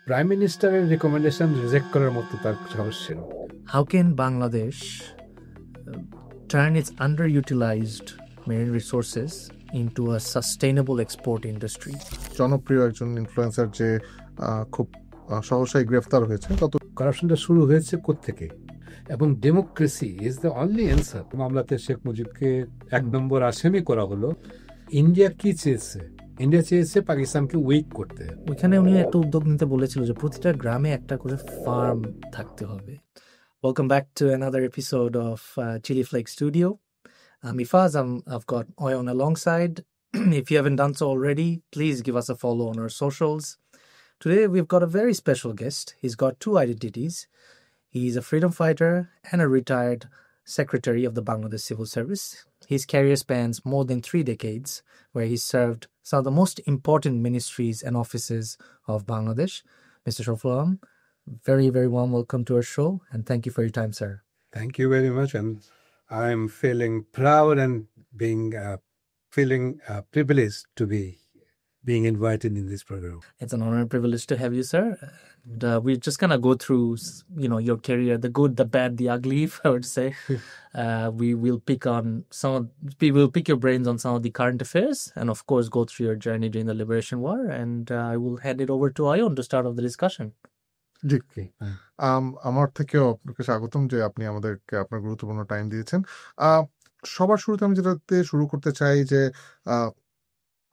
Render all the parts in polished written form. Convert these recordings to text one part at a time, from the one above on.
Prime মিনিস্টারের recommendation reject করার মতো তার সাহস ছিল। How can Bangladesh turn its underutilized marine resources into a sustainable export industry? জনপ্রিয় একজন ইনফ্লুয়েন্সার যে খুব সহসাই গ্রেফতার হয়েছে, তত কারাপশনটা শুরু হয়েছে কোত্থেকে, এবং democracy is the only answer. মামলাতে শেখ মুজিবকে 1 নম্বর আসামি করা হলো। ইন্ডিয়া কি চেয়েছে? ইন্ডিয়া চেয়েছে পাকিস্তানকে উইক করতে। ওইখানে উনি একটা উদ্যোগ নিতে বলেছিল যে প্রতিটা গ্রামে একটা করে ফার্ম থাকতে হবে। Welcome back to another episode of Chili Flake Studio. I'm Ifaz. I've got Oyon alongside. If you haven't done so already, please give us a follow on our socials. Today we've got a very special guest. He's got two identities. He's a freedom fighter and a retired secretary of the Bangladesh Civil Service. His career spans more than 3 decades, where he served some of the most important ministries and offices of Bangladesh. Mr. Shoflam, very, very warm welcome to our show, and thank you for your time, sir. Thank you very much, and I'm feeling proud and feeling privileged to be being invited in this program. It's an honor and privilege to have you, sir. And we're just gonna go through, your career, the good, the bad, the ugly, I would say. We will pick your brains on some of the current affairs, and of course, go through your journey during the Liberation War. And I will hand it over to Ayon to start off the discussion. জি, আমার থেকেও আপনাকে স্বাগতম যে আপনি আমাদেরকে আপনার গুরুত্বপূর্ণ time দিয়েছেন। সবার শুরুতে আমি যেটাতে শুরু করতে চাই যে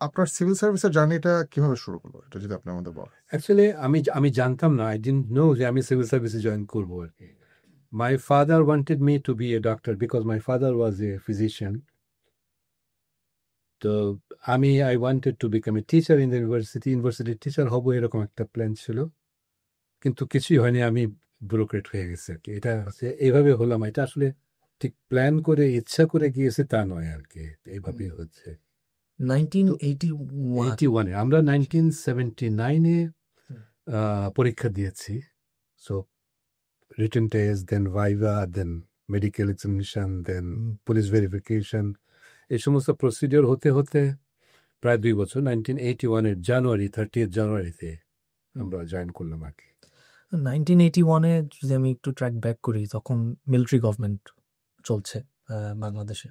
আপনার সিভিল সার্ভিসের জার্নিটা কিভাবে শুরু হলো, এটা যদি আপনি আমাদের বলেন। অ্যাকচুয়ালি আমি জানতাম না, আই ডিডন্ট নো যে আমি সিভিল সার্ভিসে জয়েন করবো আর কি। My father wanted me to be a doctor because my father was a physician. তো I wanted to become a teacher in the ইউনিভার্সিটির টিচার হবো, এরকম একটা প্ল্যান ছিল, কিন্তু কিছুই হয়নি। আমি ব্যুরোক্রেট হয়ে গেছি আর কি। এটা এইভাবে হলাম, এটা আসলে ঠিক প্ল্যান করে ইচ্ছা করে গিয়েছে তা নয় আর কি, এইভাবেই হচ্ছে। 1981 আমরা 1979 পরীক্ষা দিয়েছি। সো রিটেন টেস্ট, দেন ভাইভা, দেন মেডিকেল এক্সামিনেশন, দেন পুলিশ ভেরিফিকেশন, এই সমস্ত প্রসিডিওর হতে হতে প্রায় 2 বছর। 1981 জানুয়ারি 30 জানুয়ারিতে আমরা জয়েন করলাম আর কি। 1981 যদি আমি একটু ট্র্যাক ব্যাক করি, তখন মিলিটারি গভর্নমেন্ট চলছে বাংলাদেশে।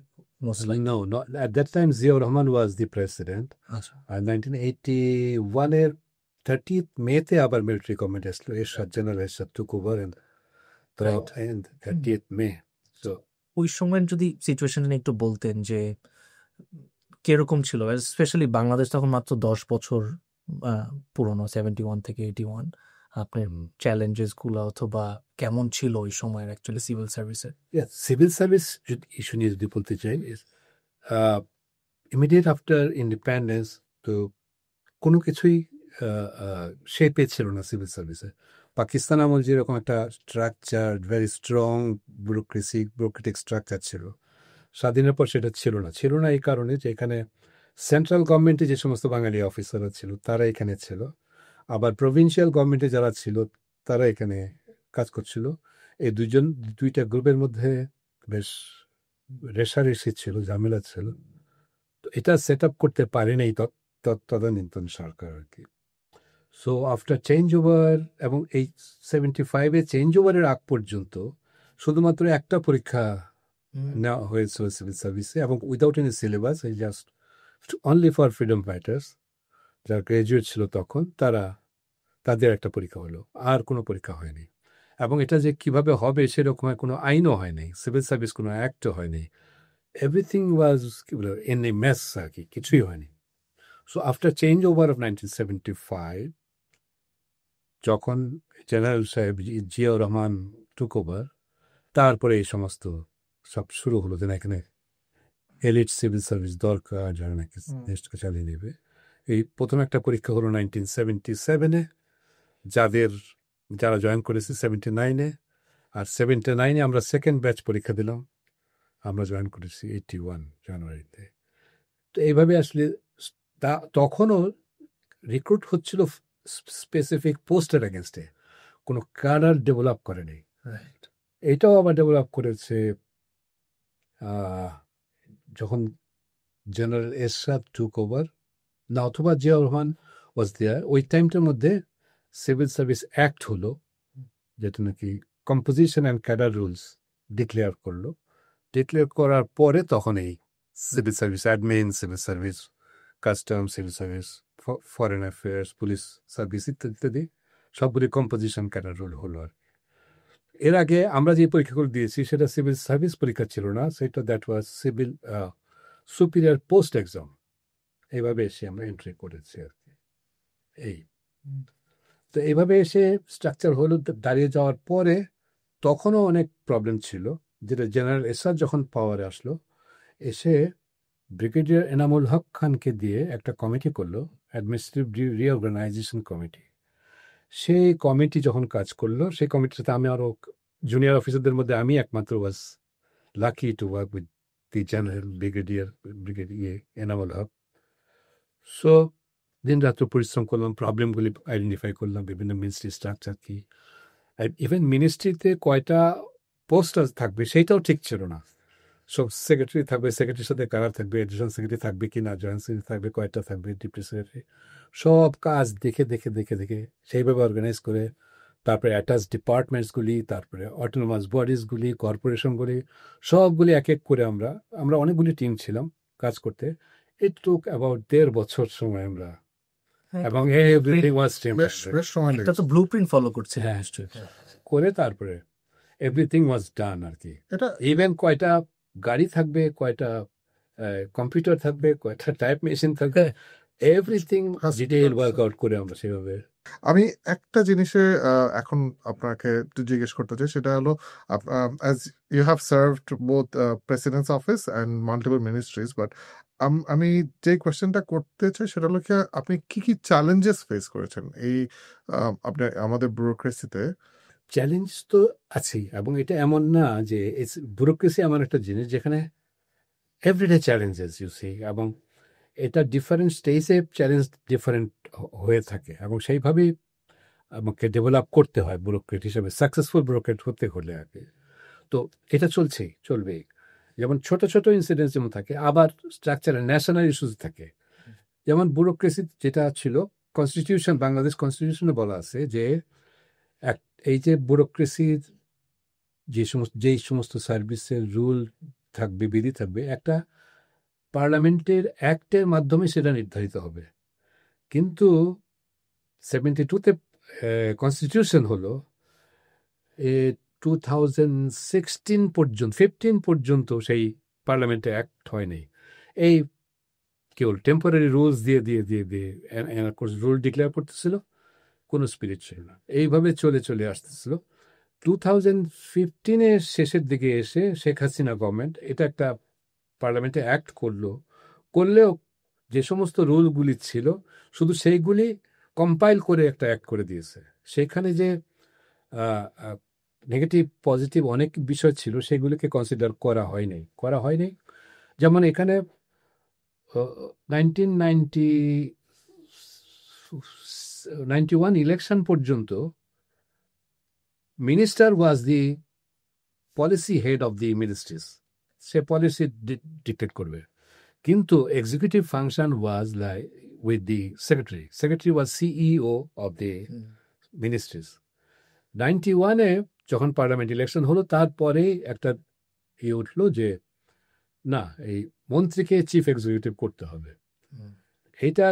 No, not at that time. Ziaur Rahman was the president. And 1981 30th May তে আবার মিলিটারি গভর্নমেন্ট আসলো। Ershad general Ershad took over and 30th May. So ওই সময় যদি সিচুয়েশন নিয়ে একটু বলতেন যে কিরকম ছিল, স্পেশালি বাংলাদেশ তখন মাত্র 10 বছর পুরনো, 71 থেকে 81, আপনার চ্যালেঞ্জেস গুলো অথবা কেমন ছিল ওই সময়ের অ্যাকচুয়ালি সিভিল সার্ভিসের? সিভিল সার্ভিস ইস্যু নিয়ে যদি বলতে চাই, ইমিডিয়েট আফটার ইন্ডিপেন্ডেন্স তো কোনো কিছুই শেপে ছিল না সিভিল সার্ভিসে। পাকিস্তান আমল যেরকম একটা structure, very strong bureaucratic structure ছিল, স্বাধীনের পর সেটা ছিল না এই কারণে যে এখানে সেন্ট্রাল গভর্নমেন্টে যে সমস্ত বাঙালি অফিসাররা ছিল তারা এখানে ছিল, আবার প্রভিন্সিয়াল গভর্নমেন্টে যারা ছিল তারা এখানে কাজ করছিল। এই দুইটা গ্রুপের মধ্যে বেশ রেষারেষি ছিল, ঝামেলা ছিল। তো এটা সেট আপ করতে পারেনি তদানীন্তন সরকার আর কি। সো আফটার চেঞ্জ ওভার, এবং এই 75 চেঞ্জ ওভারের আগ পর্যন্ত শুধুমাত্র একটা পরীক্ষা নেওয়া হয়েছিল সিভিল সার্ভিসে, এবং without any syllabus, just only for freedom fighters যারা গ্রাজুয়েট ছিল তখন, তাদের একটা পরীক্ষা হলো, আর কোনো পরীক্ষা হয়নি। এবং এটা যে কিভাবে হবে সেরকম কোনো আইনও হয়নি, সিভিল সার্ভিস কোনো অ্যাক্টও হয়নি। Everything was in a mess আর কি, কিছুই হয়নি। So after change over of 1975, যখন জেনারেল সাহেব জিয়াউর রহমান টুক ওভার, তারপরে এই সমস্ত সব শুরু হলো যে না, এখানে এলিট সিভিল সার্ভিস দরকার যারা নাকি দেশটাকে চালিয়ে নেবে। এই প্রথম একটা পরীক্ষা হলো 1977, যারা জয়েন করেছে 79, আর 79 আমরা সেকেন্ড ব্যাচ পরীক্ষা দিলাম। আমরা জয়েন করেছি 81 জানুয়ারিতে। তো এইভাবে আসলে তখনও রিক্রুট হচ্ছিল স্পেসিফিক পোস্টের এগেনস্টে, কোনো ক্যাডার ডেভেলপ করেনি। এইটাও আবার ডেভেলপ করেছে যখন জেনারেল এরশাদ টুক ওভার, না অথবা জিয়াউর রহমান ওয়াজ দেয়ার। ওই টাইমটার মধ্যে সিভিল সার্ভিস অ্যাক্ট হলো, যেটা নাকি composition and cadre rules declare করলো। ডিক্লেয়ার করার পরে তখন এই civil service, admin civil service, custom civil service, foreign affairs, police service ইত্যাদি ইত্যাদি সবগুলি কম্পোজিশন ক্যাডার রুল হলো। আর এর আগে আমরা যে পরীক্ষাগুলো দিয়েছি সেটা সিভিল সার্ভিস পরীক্ষা ছিল না, সেটা that was civil superior post exam. এইভাবে এসে আমরা এন্ট্রি করেছি আর কি। এই তো এইভাবে এসে স্ট্রাকচার হলো। দাঁড়িয়ে যাওয়ার পরে তখনও অনেক প্রবলেম ছিল, যেটা জেনারেল এসআর যখন পাওয়ারে আসলো, এসে ব্রিগেডিয়ার এনামুল হক খানকে দিয়ে একটা কমিটি করলো, অ্যাডমিনিস্ট্রেটিভ রিঅর্গানাইজেশন কমিটি। সেই কমিটি যখন কাজ করলো, সেই কমিটিতে আমি আরও জুনিয়র অফিসারদের মধ্যে আমি একমাত্র was lucky to work with the general brigadier Enamul Haque. So দিন রাত্র পরিশ্রম করলাম, প্রবলেমগুলি আইডেন্টিফাই করলাম, বিভিন্ন মিনিস্ট্রি স্ট্রাকচার কি, ইভেন মিনিস্ট্রিতে কয়টা পোস্ট থাকবে সেইটাও ঠিক ছিল না। সব সেক্রেটারি থাকবে, সেক্রেটারির সাথে কারা থাকবে, এডিশনাল সেক্রেটারি থাকবে কি না, জয়েন্ট সেক্রেটারি থাকবে, কয়টা থাকবে, ডিপ্টি সেক্রেটারি, সব কাজ দেখে দেখে দেখে দেখে সেইভাবে অর্গানাইজ করে, তারপরে অ্যাটাচ ডিপার্টমেন্টসগুলি, তারপরে অটোনোমাস বডিজগুলি, কর্পোরেশনগুলি, সবগুলি এক এক করে আমরা অনেকগুলি টিম ছিলাম কাজ করতে। ইট টুক অ্যাবাউট 1.5 বছর সময় আমরা, এবং এভরিথিং ওয়াজ বেশ সময় এটা লেগেছে তো ব্লুপ্রিন্ট ফলো করছে। হ্যাঁ করে তারপরে এভরিথিং ওয়াজ ডান আর কি। এটা। ইভেন কয়টা গাড়ি থাকবে, কয়টা কম্পিউটার থাকবে, কয়টা টাইপ মেশিন থাকবে, এভরিথিং ডিটেইল ওয়ার্কআউট করে আমরা সেভাবে। আমি একটা জিনিসে এখন আপনাকে একটু জিজ্ঞেস করতে চাই, সেটা হলো as you have served both president's office and multiple ministries, but আমি যে কোয়েশ্চেনটা করতে চাই সেটা হলো কি, আপনি কি কি চ্যালেঞ্জেস ফেস করেছেন এই আপনি আমাদের ব্যুরোক্রেসিতে? চ্যালেঞ্জ তো আছেই, এবং এটা এমন না যে ব্যুরোক্রেসি এমন একটা জিনিস যেখানে এভরিডে চ্যালেঞ্জেস ইউ সি, এবং এটা ডিফারেন্ট স্টেজে চ্যালেঞ্জ ডিফারেন্ট হয়ে থাকে, এবং সেইভাবেই আমাকে ডেভেলপ করতে হয় ব্যুরোক্রেট হিসেবে, সাকসেসফুল ব্যুরোক্রেট হতে হলে আর কি। তো এটা চলবেই। যেমন ছোট ছোট ইনসিডেন্টস যেমন থাকে, আবার স্ট্রাকচারে ন্যাশনাল ইস্যুস থাকে। যেমন ব্যুরোক্রেসি যেটা ছিল, কনস্টিটিউশন, বাংলাদেশ কনস্টিটিউশনে বলা আছে যে এই যে ব্যুরোক্রেসির যেই সমস্ত সার্ভিসের রুল থাকবে, বিধি থাকবে, একটা পার্লামেন্টের অ্যাক্টের মাধ্যমে সেটা নির্ধারিত হবে। কিন্তু 72-তে কনস্টিটিউশন হলো 2015 পর্যন্ত সেই পার্লামেন্টে অ্যাক্ট হয়নি। এই কেবল টেম্পোরারি রুলস দিয়ে দিয়ে দিয়ে দিয়ে রুল ডিক্লেয়ার করতেছিল, কোনো স্পিরিট ছিল না। এইভাবে চলে চলে আসতেছিল। 2015-এর শেষের দিকে এসে শেখ হাসিনা গভর্নমেন্ট এটা একটা পার্লামেন্টে অ্যাক্ট করলেও যে সমস্ত রুলগুলি ছিল শুধু সেইগুলি কম্পাইল করে একটা অ্যাক্ট করে দিয়েছে। সেখানে যে নেগেটিভ পজিটিভ অনেক বিষয় ছিল সেগুলিকে কনসিডার করা হয়নি। যেমন এখানে 1991 ইলেকশন পর্যন্ত minister was the policy head of the ministries, সে পলিসি ডিক্টেট করবে, কিন্তু executive function was like with the secretary was CEO of the ministries. 91-এ যখন পার্লামেন্ট ইলেকশন হলো, তারপরেই একটা উঠলো যে না, এই মন্ত্রীকে চিফ এক্সিকিউটিভ করতে হবে। এইটা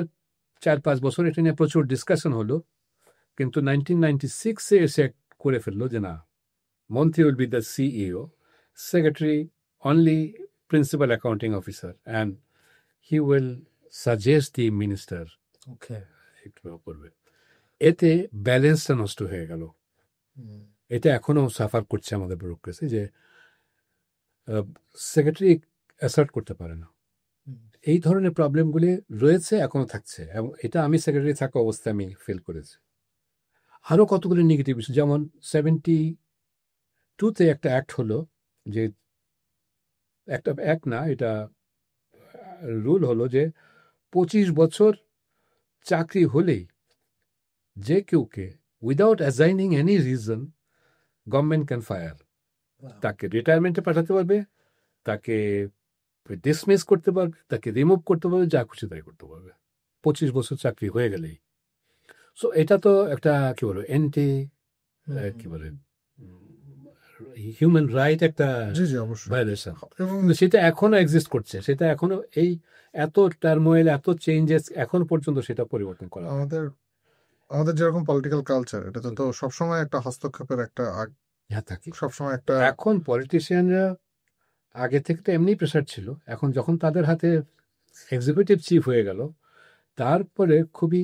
4-5 বছর এটা নিয়ে প্রচুর ডিসকাশন হলো, কিন্তু 1996-এ এসে করে ফেললো যে না, মন্ত্রী will be the CEO, secretary only principal accounting officer, and he will suggest the minister করবে। এতে ব্যালেন্সটা নষ্ট হয়ে গেল। এটা এখনো সাফার করছে আমাদের ব্যুরোক্রেসি, যে সেক্রেটারি অ্যাসার্ট করতে পারে না। এই ধরনের প্রবলেমগুলি রয়েছে, এখনো থাকছে, এবং এটা আমি সেক্রেটারি থাকা অবস্থায় আমি ফিল করেছি। আরও কতগুলি নেগেটিভ ইস্যু, যেমন 72-তে একটা অ্যাক্ট হলো, যে একটা অ্যাক্ট না, এটা রুল হলো যে 25 বছর চাকরি হলেই যে কেউকে without assigning any reason government can fire. তাকে রিটায়ারমেন্টে পাঠাতে পারবে, তাকে ডিসমিস করতে পারবে, তাকে রিমুভ করতে পারবে, যা খুশি তাই করতে পারবে 25 বছর চাকরি হয়ে গেলেই। সো এটা তো একটা কি বলবো কি বলে হিউম্যান রাইট একটা জি জি অবশ্যই। ভায়োলেশন, এবং কিন্তু সেটা এখনো এক্সিস্ট করছে, সেটা এখনো এই এত টার্মোয়েল এত চেঞ্জেস এখন পর্যন্ত সেটা পরিবর্তন করা হয়। আমাদের আমাদের যেরকম পলিটিক্যাল কালচার, এটাতে তো সবসময় একটা হস্তক্ষেপের একটা হ্যাঁ থাকে। সবসময় একটা এখন পলিটিশিয়ানরা আগে থেকে তো এমনি প্রেশার ছিল, এখন যখন তাদের হাতে এক্সিকিউটিভ চিফ হয়ে গেল, তারপরে খুবই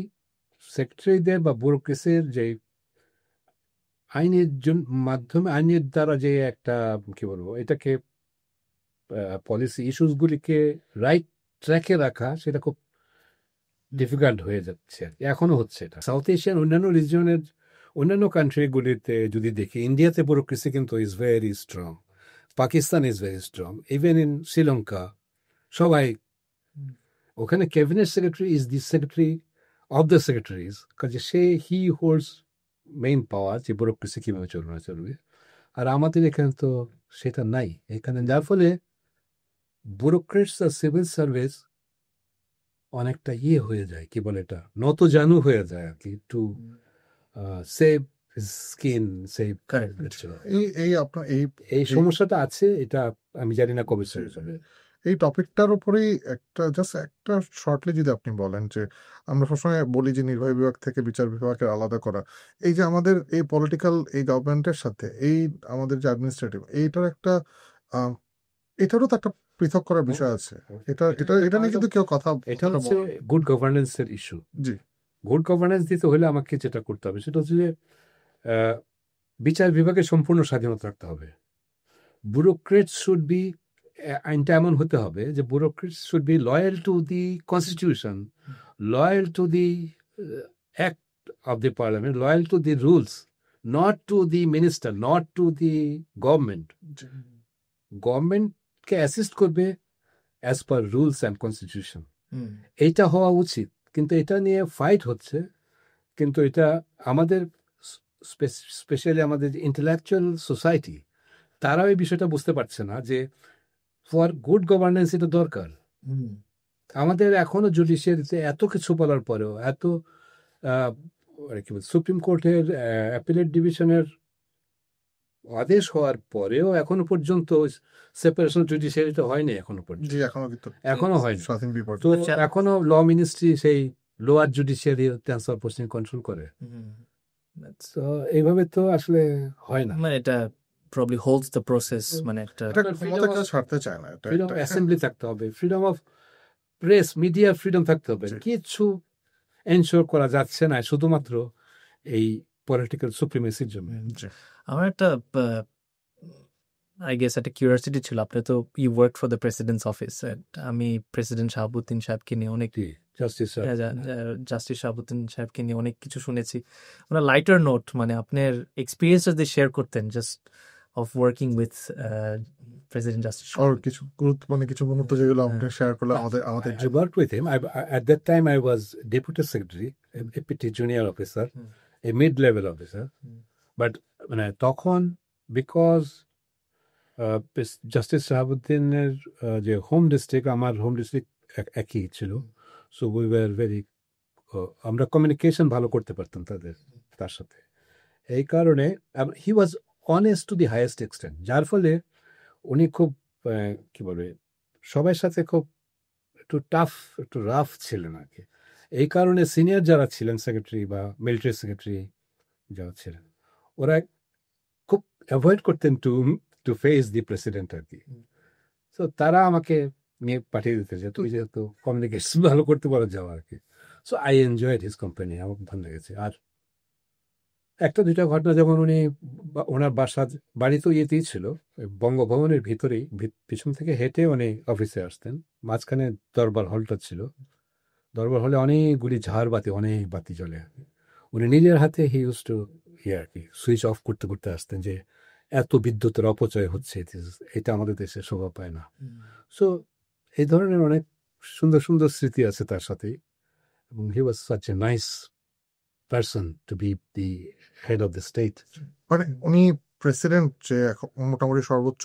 সেক্রেটারিদের বা ব্যুরোক্রেসির যে মাধ্যমে আইনের দ্বারা যে একটা কি বলবো এটাকে পলিসি ইস্যুসগুলিকে রাইট ট্র্যাকে রাখা, সেটা খুব ডিফিকাল্ট হয়ে যাচ্ছে আর কি। এখনো হচ্ছে এটা সাউথ এশিয়ান অন্যান্য রিজিয়নের অন্যান্য কান্ট্রিগুলিতে যদি দেখি, ইন্ডিয়াতে ব্যুরোক্রেসি কিন্তু is very strong, Pakistan is very strong, even in Sri Lanka সবাই ওখানে cabinet secretary is the secretary of the secretaries, কাজে হি হোল্ডস মেইন পাওয়ার যে ব্যুরোক্রেসি কীভাবে চলবে। আর আমাদের এখানে তো সেটা নাই এখানে, যার ফলে ব্যুরোক্রেটস আর সিভিল সার্ভিস অনেকটা হয়ে যায়, কি বলে এটা, নত জানু হয়ে যায় আর কি, টু সেভ স্কিন সেভ। এই আপনার এই সমস্যাটা আছে, এটা আমি জানি না কবে শেষ হবে। এই টপিকটার উপরেই একটা শর্টলি যদি আপনি বলেন যে আমরা সবসময় বলি যে নির্বাহী বিভাগ থেকে বিচার বিভাগের আলাদা করা, এই যে আমাদের এই পলিটিক্যাল এই গভর্নমেন্টের সাথে এই আমাদের যে অ্যাডমিনিস্ট্রেটিভ এইটার একটা এটারও তো একটা পৃথক করার বিষয় আছে। এটা নিয়ে কিন্তু কেউ কথা এটা হচ্ছে গুড গভর্নেন্সের ইস্যু। জি, গুড গভর্নেন্স দিতে হলে আমাকে যেটা করতে হবে সেটা হচ্ছে যে বিচার বিভাগের সম্পূর্ণ স্বাধীনতা রাখতে হবে। ব্যুরোক্রেটস শুড বি, আইনটা এমন হতে হবে যে bureaucrats should be loyal to the constitution, loyal to the act of the parliament, loyal to the rules, not to the minister, not to the government. গভর্নমেন্টকে অ্যাসিস্ট করবে as per rules and constitution, এইটা হওয়া উচিত। কিন্তু এটা নিয়ে fight হচ্ছে, কিন্তু এটা আমাদের স্পেশালি আমাদের ইন্টেলেকচুয়াল সোসাইটি, তারাও এই বিষয়টা বুঝতে পারছে না যে ফর গুড গভর্নেন্স এটা দরকার। আমাদের এখনো জুডিশিয়ারিতে এত কিছু বলার পরেও, এত কি বল সুপ্রিম কোর্টের অ্যাপিলেট ডিভিশনের আদেশ হওয়ার পরেও এখনো পর্যন্ত সেপারেশন জুডিশিয়ারিটা হয়নি এখনো পর্যন্ত। এখনো হয়নি। তো এখনো ল মিনিস্ট্রি সেই lower judiciary transfer posting control করে। তো এইভাবে তো আসলে হয় না। মানে এটা probably holds the process, মানে একটা ছাড়তে চায় না। ফ্রিডম অফ অ্যাসেম্বলি থাকতে হবে, freedom of press, media freedom থাকতে হবে। কিছু এনশোর করা যাচ্ছে না শুধুমাত্র এই পলিটিক্যাল সুপ্রিমেসির জন্য। আমার একটা আই গেস একটা কিউরিওসিটি ছিল, আপনি তো you work for the president's office, আমি প্রেসিডেন্ট শাহাবুদ্দিন সাহেবকে নিয়ে অনেক জাস্টিস শাহাবুদ্দিন সাহেবকে নিয়ে অনেক কিছু শুনেছি। মানে লাইটার নোট, মানে আপনার এক্সপিরিয়েন্স যদি শেয়ার করতেন just of working with president justice, আর কিছু গুরুত্বপূর্ণ কিছু মুহূর্ত যেগুলো আপনি শেয়ার করলে আমাদের I worked with him. At that time I was deputy secretary, a petty junior officer, a mid-level officer. But তখন বিকজ জাস্টিস শাহাবুদ্দিনের যে হোম ডিস্ট্রিক্ট, আমার হোম ডিস্ট্রিক্ট একই ছিল, সো উই ওয়ার ভেরি, আমরা কমিউনিকেশন ভালো করতে পারতাম তার সাথে। এই কারণে he was honest to the highest extent, যার ফলে উনি খুব কি বলবে সবার সাথে খুব একটু টাফ, একটু রাফ ছিলেন আর কি। এই কারণে সিনিয়র যারা ছিলেন সেক্রেটারি বা মিলিটারি সেক্রেটারি যারা ছিলেন, ওরা খুব অ্যাভয়েড করতেন টু ফেস দি প্রেসিডেন্ট আর কি। সো তারা আমাকে নিয়ে পাঠিয়ে দিতে যে তুমি যেহেতু কমিউনিকেশন ভালো করতে পারো যাও আর কি। So I enjoyed his company, আমার ভালো লেগেছে। আর একটা দুইটা ঘটনা, যেমন উনি ওনার বাড়ি তো ইয়েতেই ছিল, বঙ্গভবনের ভিতরেই, পিছন থেকে হেঁটে উনি অফিসে আসতেন, মাঝখানে দরবার হলটা ছিল, দরবার হলে অনেকগুলি ঝাড়বাতি, অনেক বাতি জ্বলে। উনি নিজের হাতে হি ইউজ টু আর কি সুইচ অফ করতে করতে আসতেন, যে এত বিদ্যুতের অপচয় হচ্ছে, এটা আমাদের দেশে শোভা পায় না। সো এই ধরনের অনেক সুন্দর সুন্দর স্মৃতি আছে তার সাথেই, এবং he was such a nice person to be the head of the state. মানে উনি প্রেসিডেন্ট যে মোটামুটি সর্বোচ্চ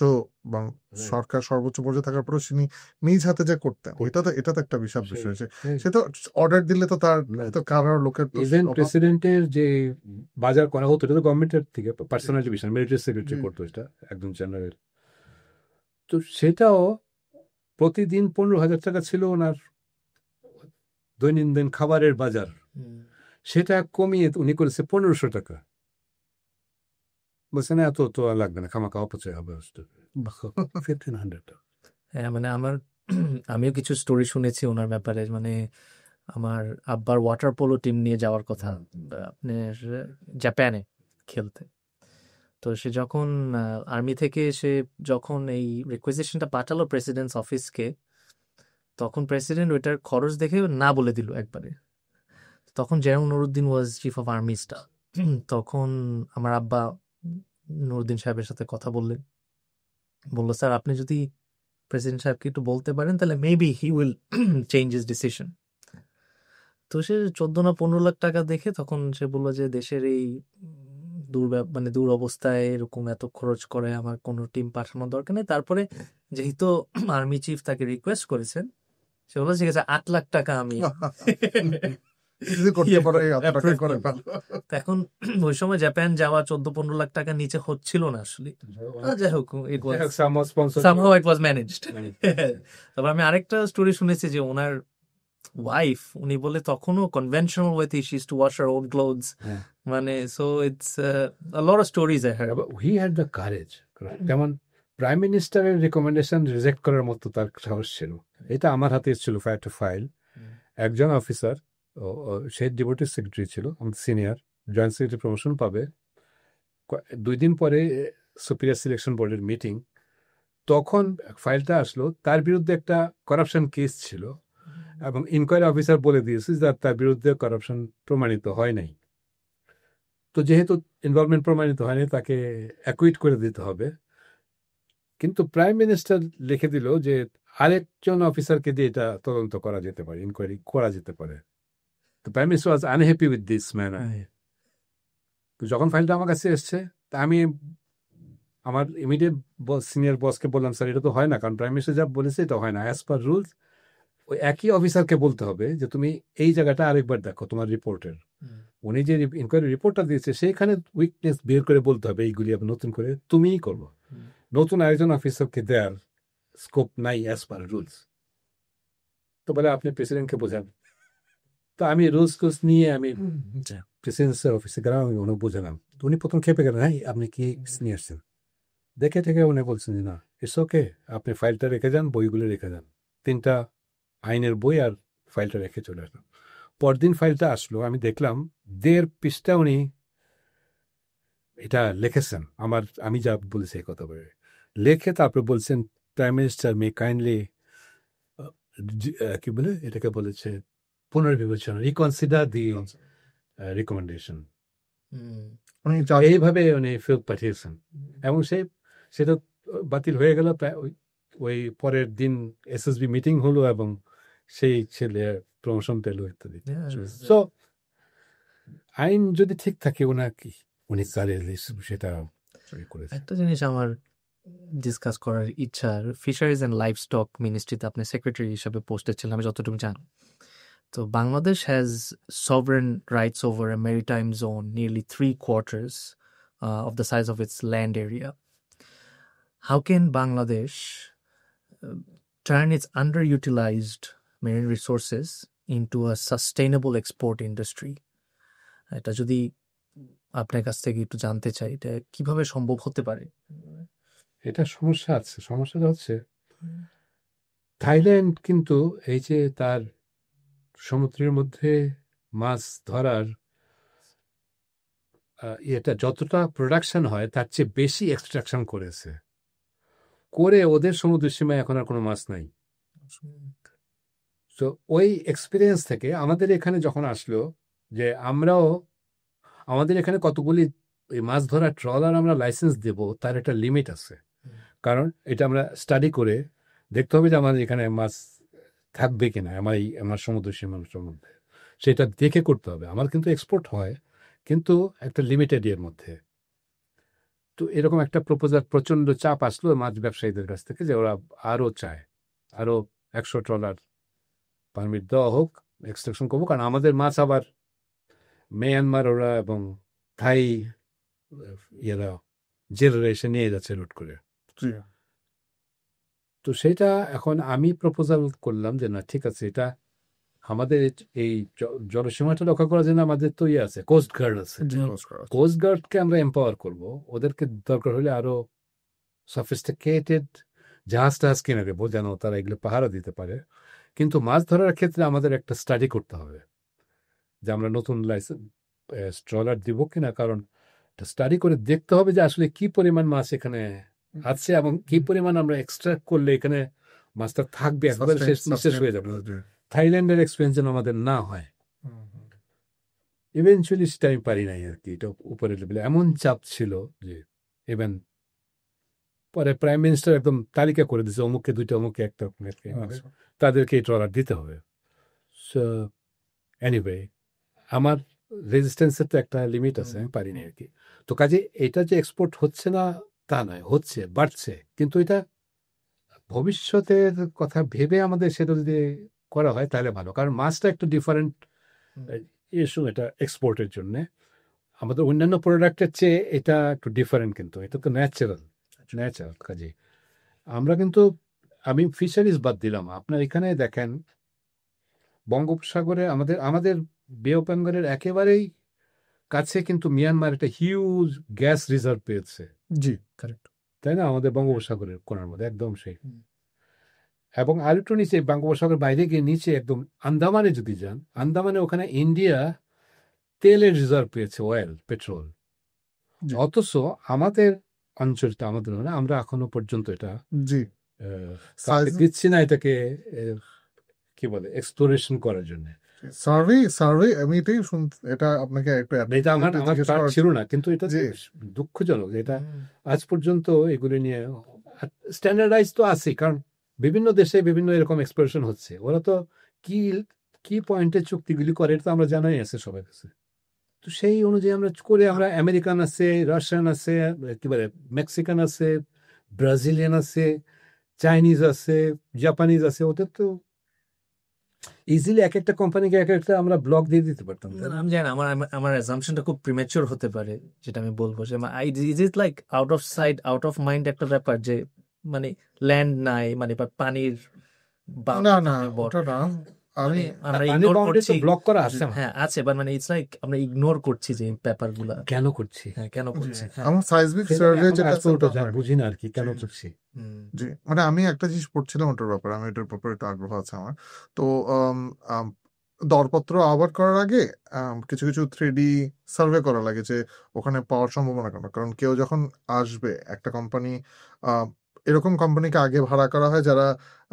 সরকার সর্বোচ্চ পর্যায়ে থাকার পরেও তিনি নিজ হাতে যে করতেন, এটা তো একটা বিশাল বিষয়। সে তো অর্ডার দিলে তো তার তো কারোর লোকের ইভেন প্রেসিডেন্টের যে বাজার করা হতো এটা তো গভর্নমেন্টের থেকে পার্সোনাল ডিভিশন, মিলিটারি সেক্রেটারি করতো এটা, একজন জেনারেল। তো সেটাও প্রতিদিন 15,000 টাকা ছিল ওনার দৈনন্দিন খাবারের বাজার, সেটা কমিয়ে উনি করেছে 1500 টাকা। বলছে না এত তো আর লাগবে না, খামাখা অপচয় হবে। 1500 টাকা। হ্যাঁ, মানে আমিও কিছু স্টোরি শুনেছি ওনার ব্যাপারে। মানে আমার আব্বার ওয়াটার পোলো টিম নিয়ে যাওয়ার কথা আপনার জাপানে খেলতে। তো সে যখন আর্মি থেকে সে যখন এই রিকোয়েজিশনটা পাঠালো প্রেসিডেন্টস অফিসকে, তখন প্রেসিডেন্ট ওইটার খরচ দেখে না বলে দিল একবারে। তখন general Nuruddin was chief of army staff. তখন আমার আব্বা নুরুদ্দিন সাহেবের সাথে কথা বললেন, বললো স্যার আপনি যদি প্রেসিডেন্ট সাহেবকে একটু বলতে পারেন তাহলে maybe he will change his decision. তো সে 14 না 15 লাখ টাকা দেখে তখন সে বললো যে দেশের এই মানে দূর অবস্থায় এরকম এত খরচ করে আমার কোনো টিম পাঠানোর দরকার নেই। তারপরে যেহেতু আর্মি চিফ তাকে রিকোয়েস্ট করেছেন, সে বললো ঠিক আছে 8 লাখ টাকা আমি এখন ওই সময় জাপান যাওয়া 14-15 লাখ টাকা নিচে হচ্ছিল না আসলে। যাই হোক, somehow it was managed. তবে আমি আরেকটা স্টোরি শুনেছি যে ওনার ওয়াইফ, উনি বলে তখনও কনভেনশনাল ওয়েতে she used to wash her own clothes. মানে so it's a lot of stories I heard. He had the courage. যেমন প্রাইম মিনিস্টারের রিকমেন্ডেশন রিজেক্ট করার মতো তার সাহস ছিল। এটা আমার হাতে ছিল ফাইল। একজন অফিসার, সে ডেপুটি সেক্রেটারি ছিল, আমাদের সিনিয়র, জয়েন্ট সেক্রেটারি প্রমোশন পাবে। 2 দিন পরে সুপিরিয়র সিলেকশন বোর্ডের মিটিং, তখন ফাইলটা আসলো, তার বিরুদ্ধে একটা করাপশন কেস ছিল এবং ইনকোয়ারি অফিসার বলে দিয়েছে যে তার বিরুদ্ধে করাপশন প্রমাণিত হয় নাই। তো যেহেতু ইনভলভমেন্ট প্রমাণিত হয়নি, তাকে অ্যাকুইট করে দিতে হবে। কিন্তু প্রাইম মিনিস্টার লিখে দিল যে আরেকজন অফিসারকে দিয়ে এটা তদন্ত করা যেতে পারে, ইনকোয়ারি করা যেতে পারে। তো prime minister was unhappy with this man. তো যখন ফাইলটা আমার কাছে এসছে, তা আমি আমার ইমিডিয়েট সিনিয়র বসকে বললাম, স্যার এটা তো হয় না, কারণ প্রাইম মিনিস্টার যা বলেছে এটা হয় না। অ্যাজ পার রুলস ওই একই অফিসারকে বলতে হবে যে তুমি এই জায়গাটা আরেকবার দেখো তোমার রিপোর্টের। উনি যে ইনকোয়ারি রিপোর্টটা দিয়েছে সেইখানে উইকনেস বের করে বলতে হবে এইগুলি আবার নতুন করে তুমিই করবো। নতুন আরেকজন অফিসারকে দেওয়ার স্কোপ নাই অ্যাজ পার রুলস। তো বলে আপনি প্রেসিডেন্টকে বোঝান। তো আমি রুলস নিয়ে আমি প্রেসিডেন্সিয়াল অফিসে গেলাম, আমি উনি বোঝালাম। তো উনি প্রথম খেপে গেলেন, হ্যাঁ আপনি কি নিয়ে আসছেন? দেখে থেকে উনি বলছেন যে না ইটস ওকে, আপনি ফাইলটা রেখে যান, বইগুলো রেখে যান। 3টা আইনের বই আর ফাইলটা রেখে চলে আসলাম। পরদিন ফাইলটা আসলো, আমি দেখলাম 1.5 পৃষ্ঠা উনি এটা লিখেছেন, আমি যা বলেছি এই কথা বলে লেখে তারপরে বলছেন প্রাইম মিনিস্টার মে কাইন্ডলি কি বলে এটাকে বলেছে পুনর্বিবেচনা, রিকনসিডার দি রিকমেন্ডেশন। এইভাবে উনি ফেরত পাঠিয়েছেন এবং সেটা বাতিল হয়ে গেল। প্রায় ওই পরের দিন এসএসবি মিটিং হলো এবং সেই ছেলে প্রমোশন পেল ইত্যাদি। সো আইন যদি ঠিক থাকে উনি সেটা করেছে। একটা জিনিস আমার ডিসকাস করার ইচ্ছা, ফিশারিজ অ্যান্ড লাইভ স্টক মিনিস্ট্রিতে আপনি সেক্রেটারি হিসাবে পোস্টেড ছিলেন, আমি যতটুকু জানি। তো Bangladesh has sovereign rights over a maritime zone nearly 3/4 of the size of its land area. How can Bangladesh turn its underutilized marine resources into a sustainable export industry? এটা যদি আপনার কাছ থেকে একটু জানতে চাই, এটা কিভাবে সম্ভব হতে পারে? এটা সমস্যা আছে। সমস্যাটা হচ্ছে থাইল্যান্ড কিন্তু এই যে তার সমুদ্রের মধ্যে মাছ ধরার এটা যতটা প্রোডাকশন হয় তার চেয়ে বেশি এক্সট্রাকশন করে ওদের সমুদ্র সীমায় এখন আর কোনো মাছ নাই। তো ওই এক্সপিরিয়েন্স থেকে আমাদের এখানে যখন আসলো যে আমাদের এখানে কতগুলি মাছ ধরার ট্রলার আমরা লাইসেন্স দেব, তার একটা লিমিট আছে। কারণ এটা আমরা স্টাডি করে দেখতে হবে যে আমাদের এখানে মাছ থাকবে কিনা আমার সমুদ্র সীমার মধ্যে, সেটা দেখে করতে হবে। আমার কিন্তু এক্সপোর্ট হয় কিন্তু একটা লিমিটেড ইয়ের মধ্যে। তো এরকম একটা প্রপোজাল, প্রচন্ড চাপ আসলো মাছ ব্যবসায়ীদের কাছ থেকে যে ওরা আরো চায়, আরো 100 ট্রলার পারমিট দেওয়া হোক, এক্সট্রাকশন করবো, কারণ আমাদের মাছ আবার মিয়ানমার ওরা এবং থাই ইয়েরা জেলেরা এসে নিয়ে যাচ্ছে রুট করে। জি তো সেটা এখন আমি প্রপোজাল করলাম যে না ঠিক আছে, এটা আমাদের এই জলসীমাটা রক্ষা করার জন্য আমাদের তো ইয়ে আছে, কোস্ট গার্ড আছে, কোস্ট গার্ডকে আমরা এম্পাওয়ার করব, ওদেরকে দরকার হলে আরো সফিস্টিকেটেড জাহাজ টাহাজ কিনে দেবো যেন তারা এগুলো পাহারা দিতে পারে। কিন্তু মাছ ধরার ক্ষেত্রে আমাদের একটা স্টাডি করতে হবে যে আমরা নতুন লাইসেন্স ট্রলার দিব কিনা, কারণ স্টাডি করে দেখতে হবে যে আসলে কি পরিমাণ মাছ এখানে আছে এবং কি পরিমাণ আমরা এক্সট্রাক্ট করলে এখানে মাছটা থাকবে, একবার শেষ হয়ে যাবে। থাইল্যান্ডের এক্সপেরিয়েন্স যেন আমাদের না হয়। ইভেনচুয়ালি সেটা আমি পারি নাই আর কি, এটা উপরের লেভেলে এমন চাপ ছিল যে ইভেন পরে প্রাইম মিনিস্টার একদম তালিকা করে দিয়েছে, অমুককে 2টা, অমুককে 1টা, তাদেরকে এই ট্রলার দিতে হবে। সো এনিওয়ে, আমার রেজিস্ট্যান্সের তো একটা লিমিট আছে, আমি পারিনি আর কি। তো কাজে এটা যে এক্সপোর্ট হচ্ছে না তা নয়, হচ্ছে, বাড়ছে, কিন্তু এটা ভবিষ্যতের কথা ভেবে আমাদের সেটা যদি করা হয় তাহলে ভালো, কারণ মাছটা একটু ডিফারেন্ট ইস্যু এটা এক্সপোর্টের জন্যে। আমাদের অন্যান্য প্রোডাক্টের চেয়ে এটা একটু ডিফারেন্ট, কিন্তু এটা তো ন্যাচারাল কাজে আমরা কিন্তু, আমি ফিশারিজ বাদ দিলাম, আপনার এখানে দেখেন বঙ্গোপসাগরে আমাদের বে অফ বেঙ্গলের একেবারেই কাছে কিন্তু মিয়ানমার একটা হিউজ গ্যাস রিজার্ভ পেয়েছে। জি কারেক্ট, তাই না, আমাদের বঙ্গোপসাগরের কোণার মধ্যে একদম সেই। এবং আরেকটু নিচে বঙ্গোপসাগরের বাইরে গিয়ে নিচে একদম আন্দামানে যদি যান, আন্দামানে ওখানে ইন্ডিয়া তেলের রিজার্ভ পেয়েছে, অয়েল, পেট্রোল। অথচ আমাদের অঞ্চলটা, আমাদের আমরা এখনো পর্যন্ত এটা জি দিচ্ছি না এটাকে কি বলে এক্সপ্লোরেশন করার জন্য। সার্ভে আমি এটাই এটা আপনাকে এটা আমার ছিল না, কিন্তু এটা দুঃখজনক, এটা আজ পর্যন্ত এগুলো নিয়ে স্ট্যান্ডার্ডাইজ তো আছে, কারণ বিভিন্ন দেশে বিভিন্ন এরকম এক্সপ্লোরেশন হচ্ছে, ওরা তো কি কি পয়েন্টে চুক্তিগুলি করে এটা তো আমরা জানাই আছে সবার কাছে। তো সেই অনুযায়ী আমরা করে, আমরা আমেরিকান আছে, রাশিয়ান আছে, কি বলে মেক্সিকান আছে, ব্রাজিলিয়ান আছে, চাইনিজ আছে, জাপানিজ আছে, ওদের তো ইজিলি এক একটা কোম্পানিকে এক একটা আমরা ব্লক দিয়ে দিতে পারতাম। আমি জানি আমার অ্যাজাম্পশনটা খুব প্রিমেচিওর হতে পারে, যেটা আমি বলবো যে is it like out of sight out of mind একটা ব্যাপার, যে মানে ল্যান্ড নাই, মানে বা পানির না ওটা না, আমি আমরা ইগনোর করছি, ব্লক করা আছে, হ্যাঁ আছে, বাট মানে ইটস লাইক আমরা ইগনোর করছি যে ব্যাপারগুলা কেন করছি, কেন করছি। আমার সাইজবিক সার্ভে যেটা বুঝি না আর কি কেন করছি। জি মানে আমি একটা জিনিস পড়ছিলাম ওটার ব্যাপারে, আমি এটার ব্যাপারে একটু আগ্রহ আছে আমার। তো দরপত্র আহ্বান করার আগে কিছু কিছু 3D সার্ভে করা লাগে যে ওখানে পাওয়ার সম্ভাবনা কেন, কারণ কেউ যখন আসবে একটা কোম্পানি, এরকম কোম্পানিকে আগে ভাড়া করা হয় যারা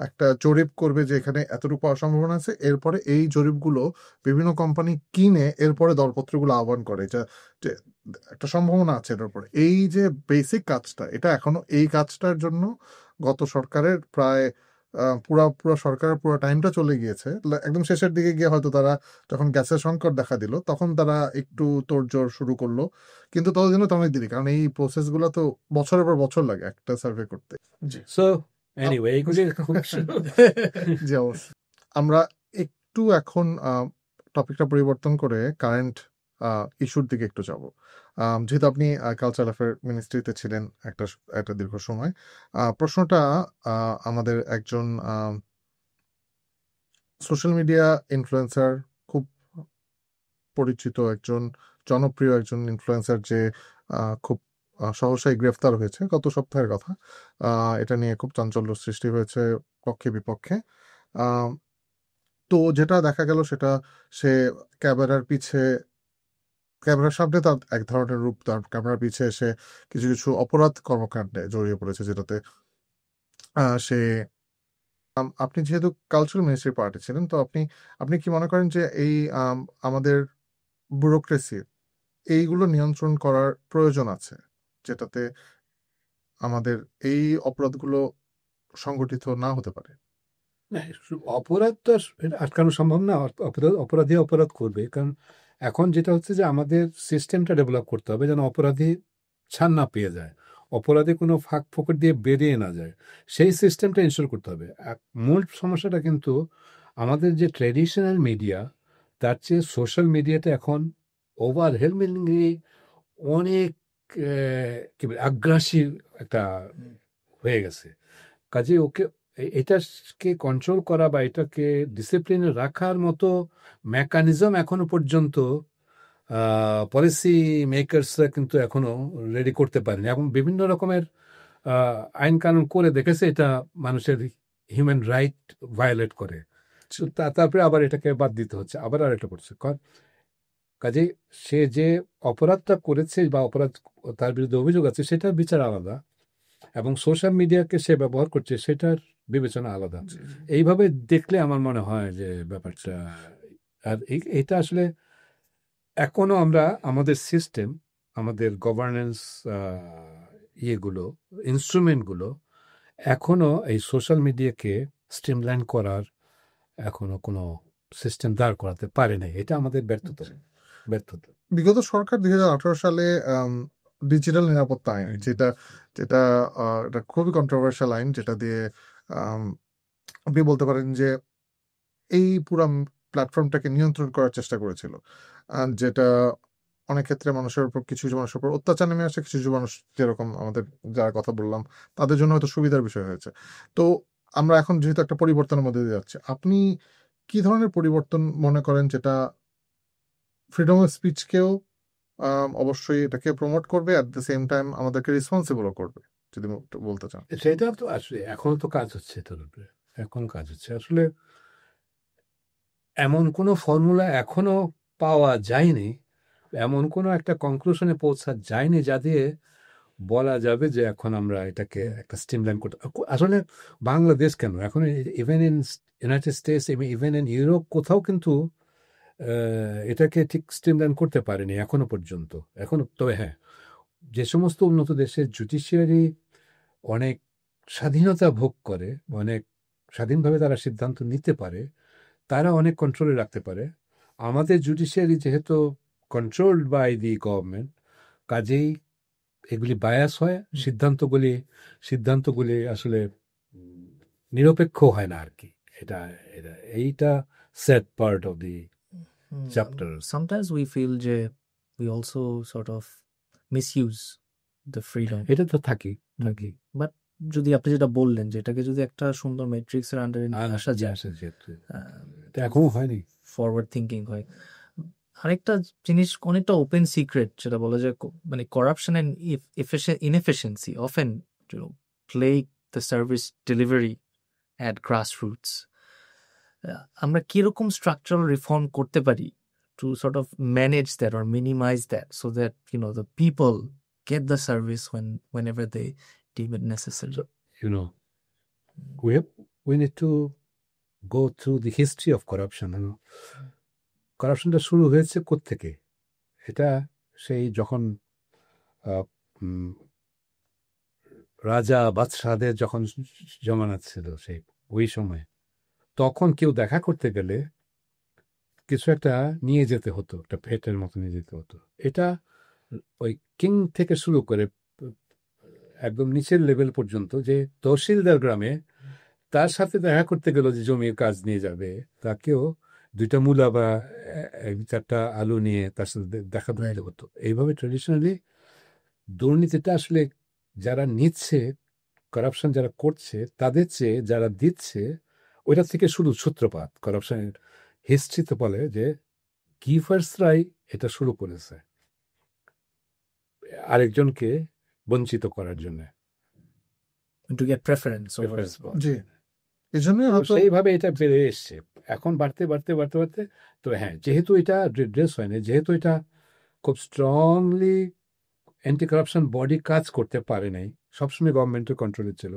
একটা জরিপ করবে যে এখানে এতটুকু পাওয়ার সম্ভাবনা আছে, এরপরে এই জরিপগুলো বিভিন্ন কোম্পানি কিনে এরপরে দরপত্রগুলো আহ্বান করে যে একটা সম্ভাবনা আছে এটার উপরে। এই যে বেসিক কাজটা, এটা এখনো এই কাজটার জন্য গত সরকারের প্রায় পুরো সরকারের পুরো টাইমটা চলে গিয়েছে। একদম শেষের দিকে গিয়ে হয়তো তারা যখন গ্যাসের সংকট দেখা দিল তখন তারা একটু তোড়জোড় শুরু করলো, কিন্তু ততদিনও তো অনেক দেরি, কারণ এই প্রসেস গুলো তো বছরের পর বছর লাগে একটা সার্ভে করতে। সো এনিওয়ে জি অবশ্যই। আমরা একটু এখন টপিকটা পরিবর্তন করে কারেন্ট ইস্যুর দিকে একটু যাব। যেহেতু আপনি কালচারাল অ্যাফেয়ার মিনিস্ট্রিতে ছিলেন একটা দীর্ঘ সময়, প্রশ্নটা আমাদের একজন সোশ্যাল মিডিয়া ইনফ্লুয়েন্সার, খুব পরিচিত একজন জনপ্রিয় একজন ইনফ্লুয়েন্সার, যে খুব সহসাই গ্রেফতার হয়েছে গত সপ্তাহের কথা। এটা নিয়ে খুব চাঞ্চল্য সৃষ্টি হয়েছে পক্ষে বিপক্ষে। তো যেটা দেখা গেল সেটা, সে ক্যামেরার সামনে তার এক ধরনের রূপ, তার ক্যামেরার পিছে এসে কিছু কিছু অপরাধ কর্মকাণ্ডে জড়িয়ে পড়েছে, যেটাতে সে আপনি যেহেতু কালচারাল মিনিস্ট্রি পার্টি ছিলেন, তো আপনি কি মনে করেন যে এই আমাদের ব্যুরোক্রেসি এইগুলো নিয়ন্ত্রণ করার প্রয়োজন আছে, যেটাতে আমাদের এই অপরাধগুলো সংগঠিত না হতে পারে? অপরাধ তো আটকানো সম্ভব না, অপরাধী অপরাধ করবে, কারণ এখন যেটা হচ্ছে যে আমাদের সিস্টেমটা ডেভেলপ করতে হবে যেন অপরাধী ছাড় না পেয়ে যায়, অপরাধী কোনো ফাঁক ফোকর দিয়ে বেরিয়ে না যায়, সেই সিস্টেমটা ইনস্টল করতে হবে। মূল সমস্যাটা কিন্তু আমাদের যে ট্র্যাডিশনাল মিডিয়া, তার চেয়ে সোশ্যাল মিডিয়াটা এখন ওভারহেলমিংলি অনেক কি বলে আগ্রাসী একটা হয়ে গেছে। কাজে ওকে এটাকে কন্ট্রোল করা বা এটাকে ডিসিপ্লিনে রাখার মতো মেকানিজম এখনো পর্যন্ত পলিসি মেকার্সরা কিন্তু এখনো রেডি করতে পারেনি। এখন বিভিন্ন রকমের আইন কানুন করে দেখেছে এটা মানুষের হিউম্যান রাইট ভায়োলেট করে, তারপরে আবার এটাকে বাদ দিতে হচ্ছে, আবার আর এটা করছে। কাজে সে যে অপরাধটা করেছে বা অপরাধ তার বিরুদ্ধে অভিযোগ আছে সেটার বিচার আলাদা, এবং সোশ্যাল মিডিয়াকে সে ব্যবহার করছে সেটার বিবেচনা আলাদা। এইভাবে দেখলে আমার মনে হয় যে ব্যাপারটা, আর এটা আসলে এখনো আমরা আমাদের সিস্টেম, আমাদের গভর্নেন্স ইয়েগুলো, ইনস্ট্রুমেন্টগুলো এখনো এই সোশ্যাল মিডিয়াকে স্ট্রিমলাইন করার এখনো কোনো সিস্টেম দাঁড় করাতে পারে নাই। এটা আমাদের ব্যর্থতা। বিগত সরকার 2018 সালে ডিজিটাল নিরাপত্তা আইন, যেটা এটা খুবই কন্ট্রোভার্সিয়াল আইন, যেটা দিয়ে আপনি বলতে পারেন যে এই পুরো প্ল্যাটফর্মটাকে নিয়ন্ত্রণ করার চেষ্টা করেছিল, যেটা অনেক ক্ষেত্রে মানুষের উপর, কিছু মানুষের উপর অত্যাচার নেমে আসে, কিছু মানুষ যেরকম আমাদের যারা কথা বললাম তাদের জন্য হয়তো সুবিধার বিষয় হয়েছে। তো আমরা এখন যেহেতু একটা পরিবর্তনের মধ্যে দিয়ে যাচ্ছি, আপনি কি ধরনের পরিবর্তন মনে করেন যেটা ফ্রিডম অফ স্পিচকেও অবশ্যই এটাকে প্রমোট করবে, অ্যাট দ্য সেম টাইম আমাদেরকে রেসপন্সিবলও করবে, যদি বলতে চান? সেটা তো আসলে এখনো তো কাজ হচ্ছে, এটার উপরে এখন কাজ হচ্ছে। আসলে এমন কোনো ফর্মুলা এখনো পাওয়া যায়নি, এমন কোনো একটা কনক্লুশনে পৌঁছা যায়নি যা দিয়ে বলা যাবে যে এখন আমরা এটাকে একটা স্ট্রিমলাইন করতে। আসলে বাংলাদেশ কেন, এখন even in United states, even in Europe কোথাও কিন্তু এটাকে ঠিক স্ট্রিমলাইন করতে পারেনি এখনো পর্যন্ত। এখনো তবে হ্যাঁ, যে সমস্ত উন্নত দেশের জুডিশিয়ারি অনেক স্বাধীনতা ভোগ করে, অনেক স্বাধীনভাবে তারা সিদ্ধান্ত নিতে পারে, তারা অনেক কন্ট্রোলে রাখতে পারে। আমাদের জুডিশিয়ারি যেহেতু কন্ট্রোলড বাই দি গভর্নমেন্ট, কাজেই এগুলি বায়াস হয়, সিদ্ধান্তগুলি আসলে নিরপেক্ষ হয় না আর কি। এইটা sad part of the chapter. Sometimes we feel যে we also sort of misuse the freedom. এটা তো থাকি। বাট যদি আপনি যেটা বললেন যে এটাকে যদি একটা সুন্দর ম্যাট্রিক্সের আন্ডারে আসা যায়, এখনো হয়নি, ফরওয়ার্ড থিঙ্কিং হয়। আরেকটা জিনিস অনেকটা ওপেন সিক্রেট, যেটা বলা যায় মানে corruption and inefficiency often plague the service delivery at grassroots. আমরা কিরকম স্ট্রাকচারাল রিফর্ম করতে পারি to sort of manage that or minimize that, so that the people get the service whenever they deem it necessary? So, we need to go through the history of corruption. করাপশনটা শুরু হয়েছে কোত্থেকে? এটা সেই যখন রাজা বাদশাহদের যখন জমানা ছিল, সেই ওই সময়, তখন কেউ দেখা করতে গেলে কিছু একটা নিয়ে যেতে হতো, একটা ভেটের মতো নিয়ে যেতে হতো। এটা ওই কিং থেকে শুরু করে একদম নিচের লেভেল পর্যন্ত, যে তহসিলদার গ্রামে তার সাথে দেখা করতে গেল, যে জমির কাজ নিয়ে যাবে, তাকেও 2টা মূলা বা 4টা আলু নিয়ে তার সাথে দেখা দিতে হতো। এইভাবে ট্রেডিশনালি দুর্নীতিটা আসলে যারা নিচ্ছে, করাপশন যারা করছে, তাদের চেয়ে যারা দিচ্ছে, ওইটা থেকে শুরু সূত্রপাত। করাপশনের হিস্ট্রিতে বলে যে গিভার্সরাই এটা শুরু করেছে আরেকজনকে বঞ্চিত করার জন্য, to get preference over. জি, সেইভাবে এটা বেড়ে এসছে। এখন বাড়তে বাড়তে বাড়তে বাড়তে, তো হ্যাঁ, যেহেতু এটা রিড্রেস হয়নি, যেহেতু এটা খুব স্ট্রংলি অ্যান্টি কারাপশন বডি কাজ করতে পারে নাই, সবসময় গভর্নমেন্টের কন্ট্রোলে ছিল।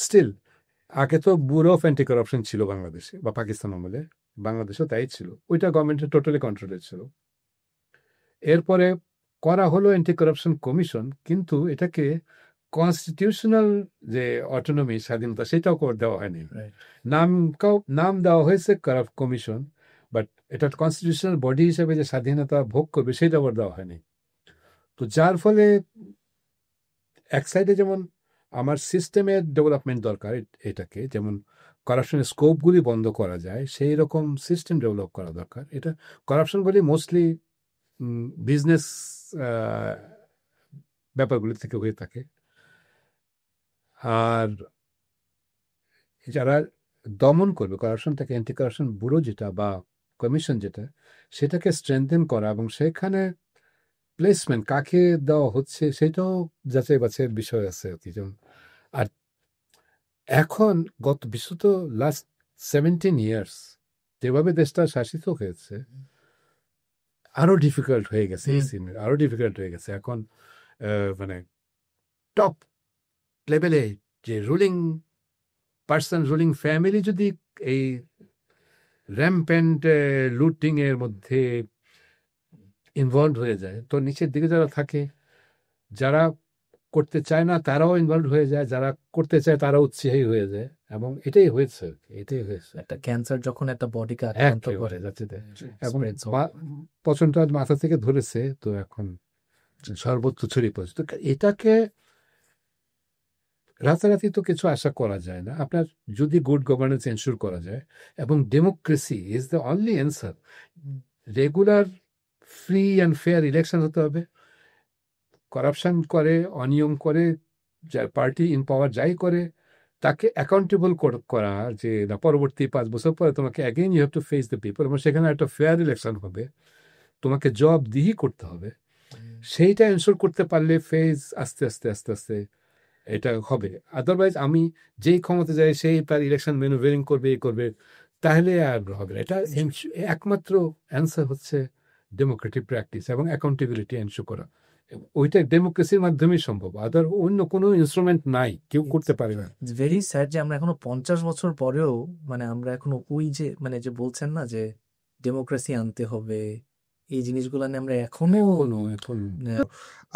স্টিল আগে তো ব্যুরো অফ অ্যান্টি কারাপশন ছিল বাংলাদেশে বা পাকিস্তান আমলে, বাংলাদেশেও তাই ছিল, ওইটা গভর্নমেন্টের টোটালি কন্ট্রোলে ছিল। এরপরে করা হলো অ্যান্টি কারাপশন কমিশন, কিন্তু এটাকে কনস্টিটিউশনাল যে অটোনমি, স্বাধীনতা, সেটাও করে দেওয়া হয়নি। নাম দেওয়া হয়েছে কারাপ্ট কমিশন, বাট এটা কনস্টিটিউশনাল বডি হিসেবে যে স্বাধীনতা ভোগ করবে সেটা আবার দেওয়া হয়নি। তো যার ফলে এক সাইডে যেমন আমার সিস্টেমের ডেভেলপমেন্ট দরকার, এটাকে যেমন করাপশনের স্কোপগুলি বন্ধ করা যায় সেই রকম সিস্টেম ডেভেলপ করা দরকার। এটা করাপশনগুলি মোস্টলি বিজনেস ব্যাপারগুলি থেকে হয়ে থাকে। আর যারা দমন করবে করাপশনটাকে, অ্যান্টি কারাপশন ব্যুরো যেটা বা কমিশন যেটা, সেটাকে স্ট্রেংথেন করা এবং সেখানে প্লেসমেন্ট কাকে দেওয়া হচ্ছে সেটাও যাচাই বাছাইয়ের বিষয় আছে আর কি। যেমন আর এখন বিশেষত লাস্ট 17 ইয়ার্স যেভাবে দেশটা শাসিত হয়েছে, আরো ডিফিকাল্ট হয়ে গেছে এই সিন, আরো ডিফিকাল্ট হয়ে গেছে এখন। মানে টপ লেভেলে যে রুলিং পার্সন, রুলিং ফ্যামিলি যদি এই র্যাম্পেন্ট লুটিং এর মধ্যে ইনভলভ হয়ে যায়, তো নিচের দিকে যারা থাকে, যারা করতে চায় না তারাও ইনভলভ হয়ে যায়, যারা করতে চায় তারাও উৎসাহী হয়ে যায়। এবং এটাই হয়েছে, এটাই হয়েছে। একটা ক্যান্সার যখন একটা বডিকে আক্রান্ত করে যাচ্ছে, এবং পচনটা মাথা থেকে ধরেছে, তো এখন সর্বত্র ছড়িয়ে পড়েছে। তো এটাকে রাতারাতি তো কিছু আশা করা যায় না। আপনার যদি গুড গভর্নেন্স এনশিওর করা যায়, এবং democracy is the only answer. Regular free and fair election হতে হবে। করাপশন করে, অনিয়ম করে, যার পার্টি ইন পাওয়ার যাই করে, তাকে অ্যাকাউন্টেবল করা, যে না পরবর্তী 5 বছর পরে তোমাকে again you have to face the people, এবং সেখানে একটা ফেয়ার ইলেকশন হবে, তোমাকে জবাবদিহি করতে হবে। সেইটা এনশোর করতে পারলে ফেজ আস্তে আস্তে আস্তে আস্তে এটা হবে। আদারওয়াইজ আমি যেই ক্ষমতা যাই সেই তার ইলেকশন ম্যানুভারিং করবে, করবে, তাহলে আর হবে না। এটা একমাত্র অ্যান্সার হচ্ছে ডেমোক্রেটিক প্র্যাকটিস এবং অ্যাকাউন্টেবিলিটি এনশোর করা। ওইটা ডেমোক্রেসির মাধ্যমেই সম্ভব, আদার অন্য কোনো ইনস্ট্রুমেন্ট নাই, কেউ করতে পারে না। ইটস ভেরি স্যাড যে আমরা এখনো 50 বছর পরেও মানে আমরা এখনো ওই যে মানে যে বলছেন না যে ডেমোক্রেসি আনতে হবে, এই জিনিসগুলো নিয়ে আমরা এখনো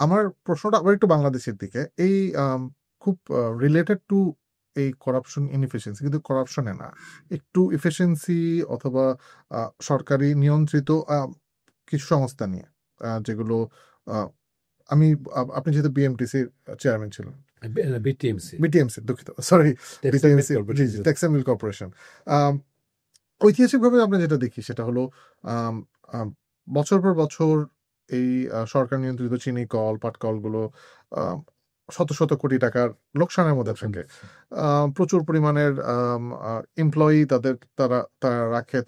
আমার প্রশ্নটা আবার একটু বাংলাদেশের দিকে। এই খুব রিলেটেড টু এই করাপশন ইনএফিসিয়েন্সি, কিন্তু করাপশনে না, একটু এফিসিয়েন্সি অথবা সরকারি নিয়ন্ত্রিত কিছু সংস্থা নিয়ে, যেগুলো আমি আপনি যেহেতু বিএমটিসির চেয়ারম্যান ছিলেন, বিটিএমসি দুঃখিত, sorry, BTMC, textile mill corporation. ঐতিহাসিকভাবে আমরা যেটা দেখি সেটা হলো বছর পর বছর এই সরকার নিয়ন্ত্রিত চিনি কল, পাট কলগুলো শত শত কোটি টাকার লোকসানের মধ্যে থাকে। প্রচুর পরিমাণের এমপ্লয়ি তারা রাখে,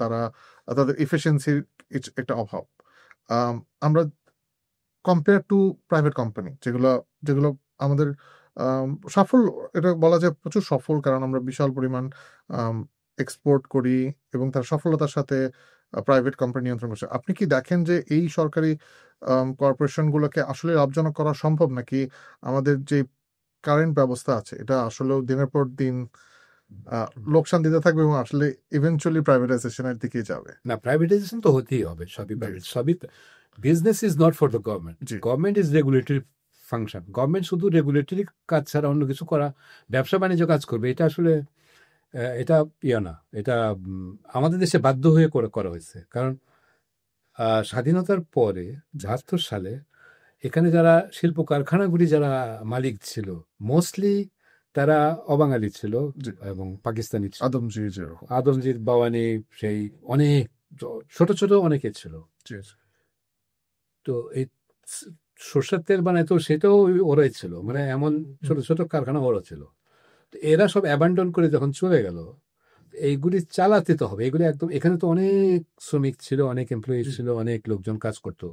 তাদের এফিসিয়েন্সির একটা অভাব। আমরা কম্পেয়ার টু প্রাইভেট কোম্পানি যেগুলো আমাদের সফল, এটা বলা যায় প্রচুর সফল, কারণ আমরা বিশাল পরিমাণ এক্সপোর্ট করি এবং তার সফলতার সাথে প্রাইভেট কোম্পানি নিয়ন্ত্রণ করছে। আপনি কি দেখেন যে এই সরকারি কর্পোরেশনগুলোকে আসলে লাভজনক করা সম্ভব, নাকি আমাদের যে কারেন্ট ব্যবস্থা আছে এটা আসলে দিনের পর দিন লোকসান দিতে থাকবে এবং আসলে ইভেনচুয়ালি প্রাইভেটাইজেশনের দিকে যাবে? না, প্রাইভেটাইজেশন তো হতেই হবে, সবই business is not for the government, government is regulatory function. Government শুধু রেগুলেটরি কাজ ছাড়া অন্য কিছু করা, ব্যবসা বাণিজ্য কাজ করবে, এটা আসলে এটা না, এটা আমাদের দেশে বাধ্য হয়ে করা হয়েছে। কারণ স্বাধীনতার পরে ৭২ সালে এখানে যারা শিল্প কারখানাগুলি যারা মালিক ছিল, মোস্টলি তারা অবাঙালি ছিল এবং পাকিস্তানি ছিল। আদমজির বাওয়ানি, সেই অনেক ছোট ছোট অনেকে ছিল। তো এই সরষের তেল বানায়, তো সেটাও ওরাই ছিল, মানে এমন ছোট ছোট কারখানা ওরা ছিল। এরা সব অ্যাবান্ডন করে যখন চলে গেল, এইগুলি চালাতে তো হবে, এগুলি একদম, এখানে তো অনেক শ্রমিক ছিল, অনেক এমপ্লয়ি ছিল, অনেক লোকজন কাজ করতো,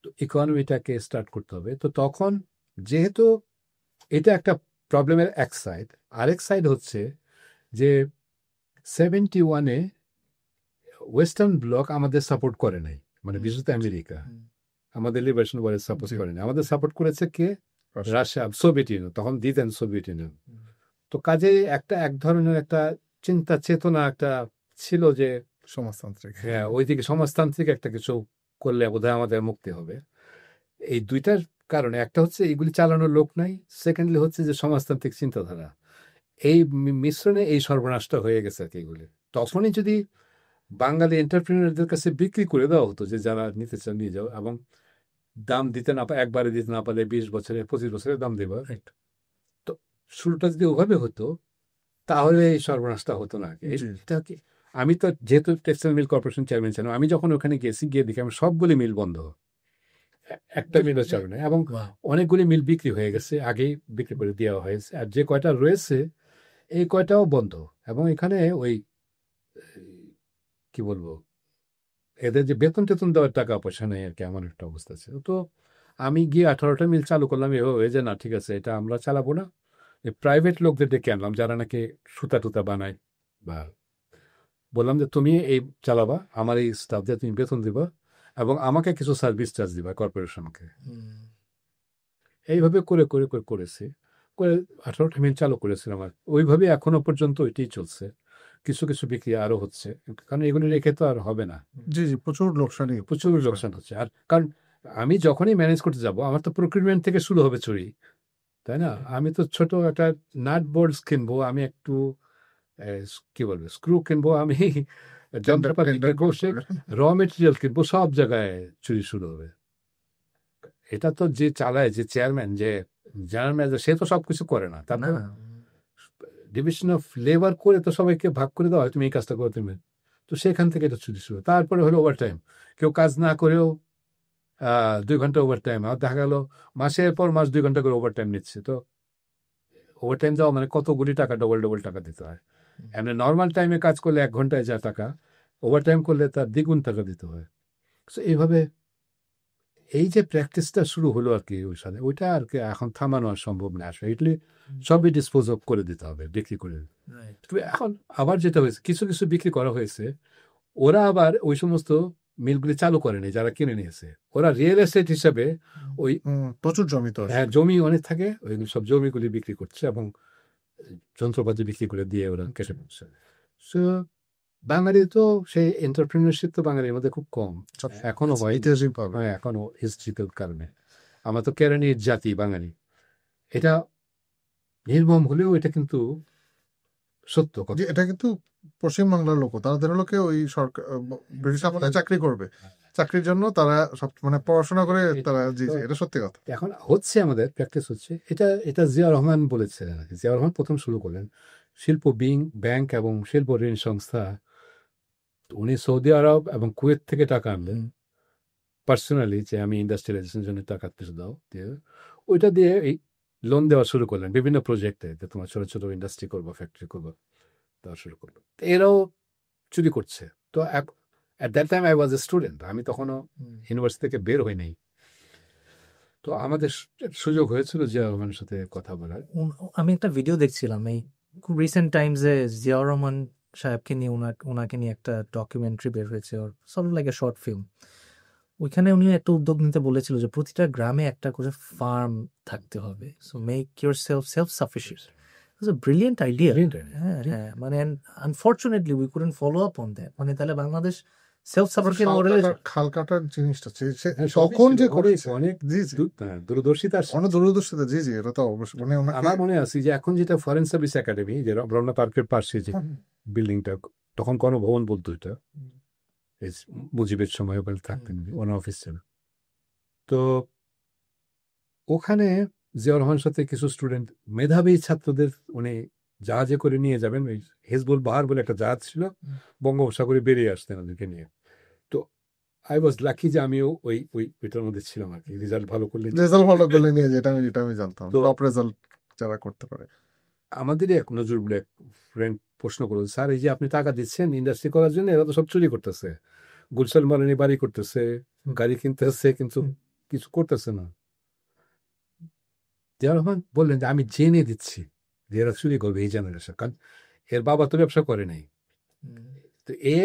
তো ইকোনমিটাকে স্টার্ট করতে হবে। তো তখন যেহেতু এটা একটা প্রবলেমের এক সাইড, আরেক সাইড হচ্ছে যে 71-এ ওয়েস্টার্ন ব্লক আমাদের সাপোর্ট করে নাই, মানে বিশেষত আমেরিকা আমাদের লিবারেশন ওয়ারে সাপোর্ট করেনি। আমাদের সাপোর্ট করেছে কে? রাশিয়া, সোভিয়েত ইউনিয়ন, তখন দিতেন সোভিয়েত ইউনিয়ন। তো কাজে এক ধরনের একটা চিন্তা চেতনা একটা ছিল যে সমাজতান্ত্রিক, হ্যাঁ, ওইদিকে সমাজতান্ত্রিক একটা কিছু করলে বোধহয় আমাদের মুক্তি হবে। এই দুইটার কারণে, একটা হচ্ছে এইগুলি চালানোর লোক নাই, সেকেন্ডলি হচ্ছে যে সমাজতান্ত্রিক চিন্তাধারা, এই মিশ্রণে এই সর্বনাশটা হয়ে গেছে আর কি। এগুলি তখনই যদি বাঙালি এন্টারপ্রেনারদের কাছে বিক্রি করে দেওয়া হতো, যে যারা নিতে চান নিয়ে যাও, এবং দাম দিতে না পারে, একবারে দিতে না পারলে 20 বছরে 25 বছরে দাম দেবো। Right. তো শুরুটা যদি ওভাবে হতো তাহলে এই সর্বনাশটা হতো না। জি। এটা কি, আমি তো যেহেতু টেক্সটাইল মিল কর্পোরেশন চেয়ারম্যান ছিলাম, আমি যখন ওখানে গেছি, গিয়ে দেখি আমার সবগুলি মিল বন্ধ, একটা মিলও চলে না, এবং Wow. অনেকগুলি মিল বিক্রি হয়ে গেছে, আগেই বিক্রি করে দেওয়া হয়েছে, আর যে কয়টা রয়েছে এই কয়টাও বন্ধ। এবং এখানে ওই কি বলবো, এদের যে বেতন টেতন দেওয়ার টাকা পয়সা নেই আর কি, এমন একটা অবস্থা ছিল। তো আমি গিয়ে 18টা মিল চালু করলাম এভাবে যে না ঠিক আছে, এটা আমরা চালাবো না, প্রাইভেট লোকদের ডেকে আনলাম যারা নাকি সুতা টুতা বানায়, বা বললাম যে তুমি এই চালাবা, আমার এই স্টাফ দিয়ে তুমি বেতন দিবা, এবং আমাকে কিছু সার্ভিস চার্জ দিবা কর্পোরেশনকে। এইভাবে করে করে করে করেছি, করে 18টা মিল চালু করেছিলাম। আর ওইভাবে এখনো পর্যন্ত ওইটাই চলছে, কিছু কিছু বিক্রি আরও হচ্ছে, কারণ এগুলো রেখে তো আর হবে না, জি জি, প্রচুর লোকসানই প্রচুর লোকসান হচ্ছে। আর কারণ আমি যখনই ম্যানেজ করতে যাব, আমার তো প্রক্রিউটমেন্ট থেকে শুরু হবে চুরি, তাই না? আমি তো ছোট একটা নাট বোর্ডস কিনবো, আমি একটু কি বলবো স্ক্রু কিনবো, আমি যন্ত্রপাতি কিনবো, সে র মেটেরিয়াল কিনবো, সব জায়গায় চুরি শুরু হবে। এটা তো যে চালায়, যে চেয়ারম্যান, যে জেনারেল ম্যানেজার, সে তো সবকিছু করে না, তারপর না ডিভিশন অফ লেবার করে তো সবাইকে ভাগ করে দেওয়া হয়, তুমি এই কাজটা করো তুমি, তো সেখান থেকে এটা চুরি শুরু। তারপরে হলো ওভার টাইম, কেউ কাজ না করেও 2 ঘন্টা ওভার টাইম, আর দেখা গেল মাসের পর মাস 2 ঘন্টা করে ওভার টাইম নিচ্ছে। তো ওভার টাইম যাওয়া মানে কতগুলি টাকা, ডবল ডবল টাকা দিতে হয়। এমনি নর্মাল টাইমে কাজ করলে 1 ঘন্টায় যা টাকা, ওভার টাইম করলে তার দ্বিগুণ টাকা দিতে হয়। সো এইভাবে এই যে প্র্যাকটিসটা শুরু হলো আর কি ওই সাথে, ওইটা আর কি এখন থামানো আর সম্ভব না আসলে, এগুলি সবই ডিসপোজ অফ করে দিতে হবে, বিক্রি করে। Right. তবে এখন আবার যেটা হয়েছে, কিছু কিছু বিক্রি করা হয়েছে, ওরা আবার ওই সমস্ত মিলগুলি চালু করেনি যারা কিনে নিয়েছে, ওরা রিয়েল এস্টেট হিসাবে ওই প্রচুর জমি তো হ্যাঁ জমি অনেক থাকে, ওইগুলি সব জমিগুলি বিক্রি করছে এবং যন্ত্রপাতি বিক্রি করে দিয়ে ওরা কেটে পড়ছে। সো বাঙালি তো সেই এন্টারপ্রিনারশিপ তো বাঙালির মধ্যে খুব কম, এখনো হয়, ঐতিহাসিক ভাবে হ্যাঁ এখনো হিস্ট্রিক্যাল কারণে। আমরা তো কেরানির জাতি বাঙালি, এটা নির্মম হলেও এটা কিন্তু সত্য কথা। যে এটা কিন্তু পশ্চিমবাংলার লোক, তাদের লোকে ওই সরকার ব্রিটিশ আমলে চাকরি করবে, চাকরির জন্য তারা সব মানে পড়াশোনা করে তারা, জি জি, এটা সত্যি কথা। এখন হচ্ছে, আমাদের প্র্যাকটিস হচ্ছে এটা। এটা জিয়া রহমান বলেছিলেন আর কি, জিয়া রহমান প্রথম শুরু করলেন শিল্প ব্যাংক এবং শিল্প ঋণ সংস্থা। উনি সৌদি আরব এবং কুয়েত থেকে টাকা আনলেন পার্সোনালি, যে আমি ইন্ডাস্ট্রিয়ালাইজেশনের জন্য টাকা দাও দিয়ে, ওইটা দিয়ে এই লোন দেওয়া শুরু করলেন বিভিন্ন প্রজেক্টে, যে তোমার ছোট ছোট ইন্ডাস্ট্রি করবো, ফ্যাক্টরি করবো, দেওয়া শুরু করলো। এরাও চুরি করছে। তো at that time I was a student, আমি তখনও ইউনিভার্সিটি থেকে বের হই নাই। তো আমাদের সুযোগ হয়েছিল জিয়া রহমানের সাথে কথা বলার। আমি একটা ভিডিও দেখছিলাম এই খুব রিসেন্ট টাইমসে, জিয়াউর রহমান সাহেবকে নিয়ে ওনাকে নিয়ে একটা ডকুমেন্টারি বের হয়েছে, ওর সব লাইক এ শর্ট ফিল্ম। ওইখানে উনি একটা উদ্যোগ নিতে বলেছিল যে প্রতিটা গ্রামে একটা করে ফার্ম থাকতে হবে, so make your self sufficient. It's a brilliant idea. হ্যাঁ মানে unfortunately we couldn't follow up on that. মানে তাহলে বাংলাদেশ সেলফ সাফিসিয়েন্ট মডেলে খাল কাটার জিনিসটা তখন যে করেছে অনেক জি জি, দূরদর্শিতা, অনেক দূরদর্শিতা, জি জি, এটা তো অবশ্যই মানে আমার মনে আছে যে এখন যেটা ফরেন সার্ভিস একাডেমি, যে রমনা পার্কের পাশে যে বিল্ডিংটা, তখন কোনো ভবন বলতো এটা, মুজিবের সময় ওখানে থাকতেন, ওনার অফিস ছিল। তো ওখানে জিয়া রহমান সাথে কিছু স্টুডেন্ট, মেধাবী ছাত্রদের উনি জাহাজে করে নিয়ে যাবেন, ওই হিজবুল বাহার বলে একটা জাহাজ ছিল, বঙ্গোপসাগরে বেরিয়ে আসতেন ওদেরকে নিয়ে। তো আই ওয়াজ লাকি যে আমিও ওইটার মধ্যে ছিলাম আর কি, রেজাল্ট ভালো করলে নিয়ে, যেটা আমি জানতাম টপ রেজাল্ট যারা করতে পারে। আমাদেরই এক নজরুল এক ফ্রেন্ড প্রশ্ন করলো, স্যার এই যে আপনি টাকা দিচ্ছেন ইন্ডাস্ট্রি করার জন্য, এরা তো সব চুরি করতেছে, গুলশান মালানি বাড়ি করতেছে, গাড়ি কিনতেছে, কিন্তু কিছু করতেছে না। জিয়া রহমান বললেন যে আমি জেনে দিচ্ছি যে এরা চুরি করবে এই জেনারেশন, কারণ এর বাবা তো ব্যবসা করে নাই। তো এ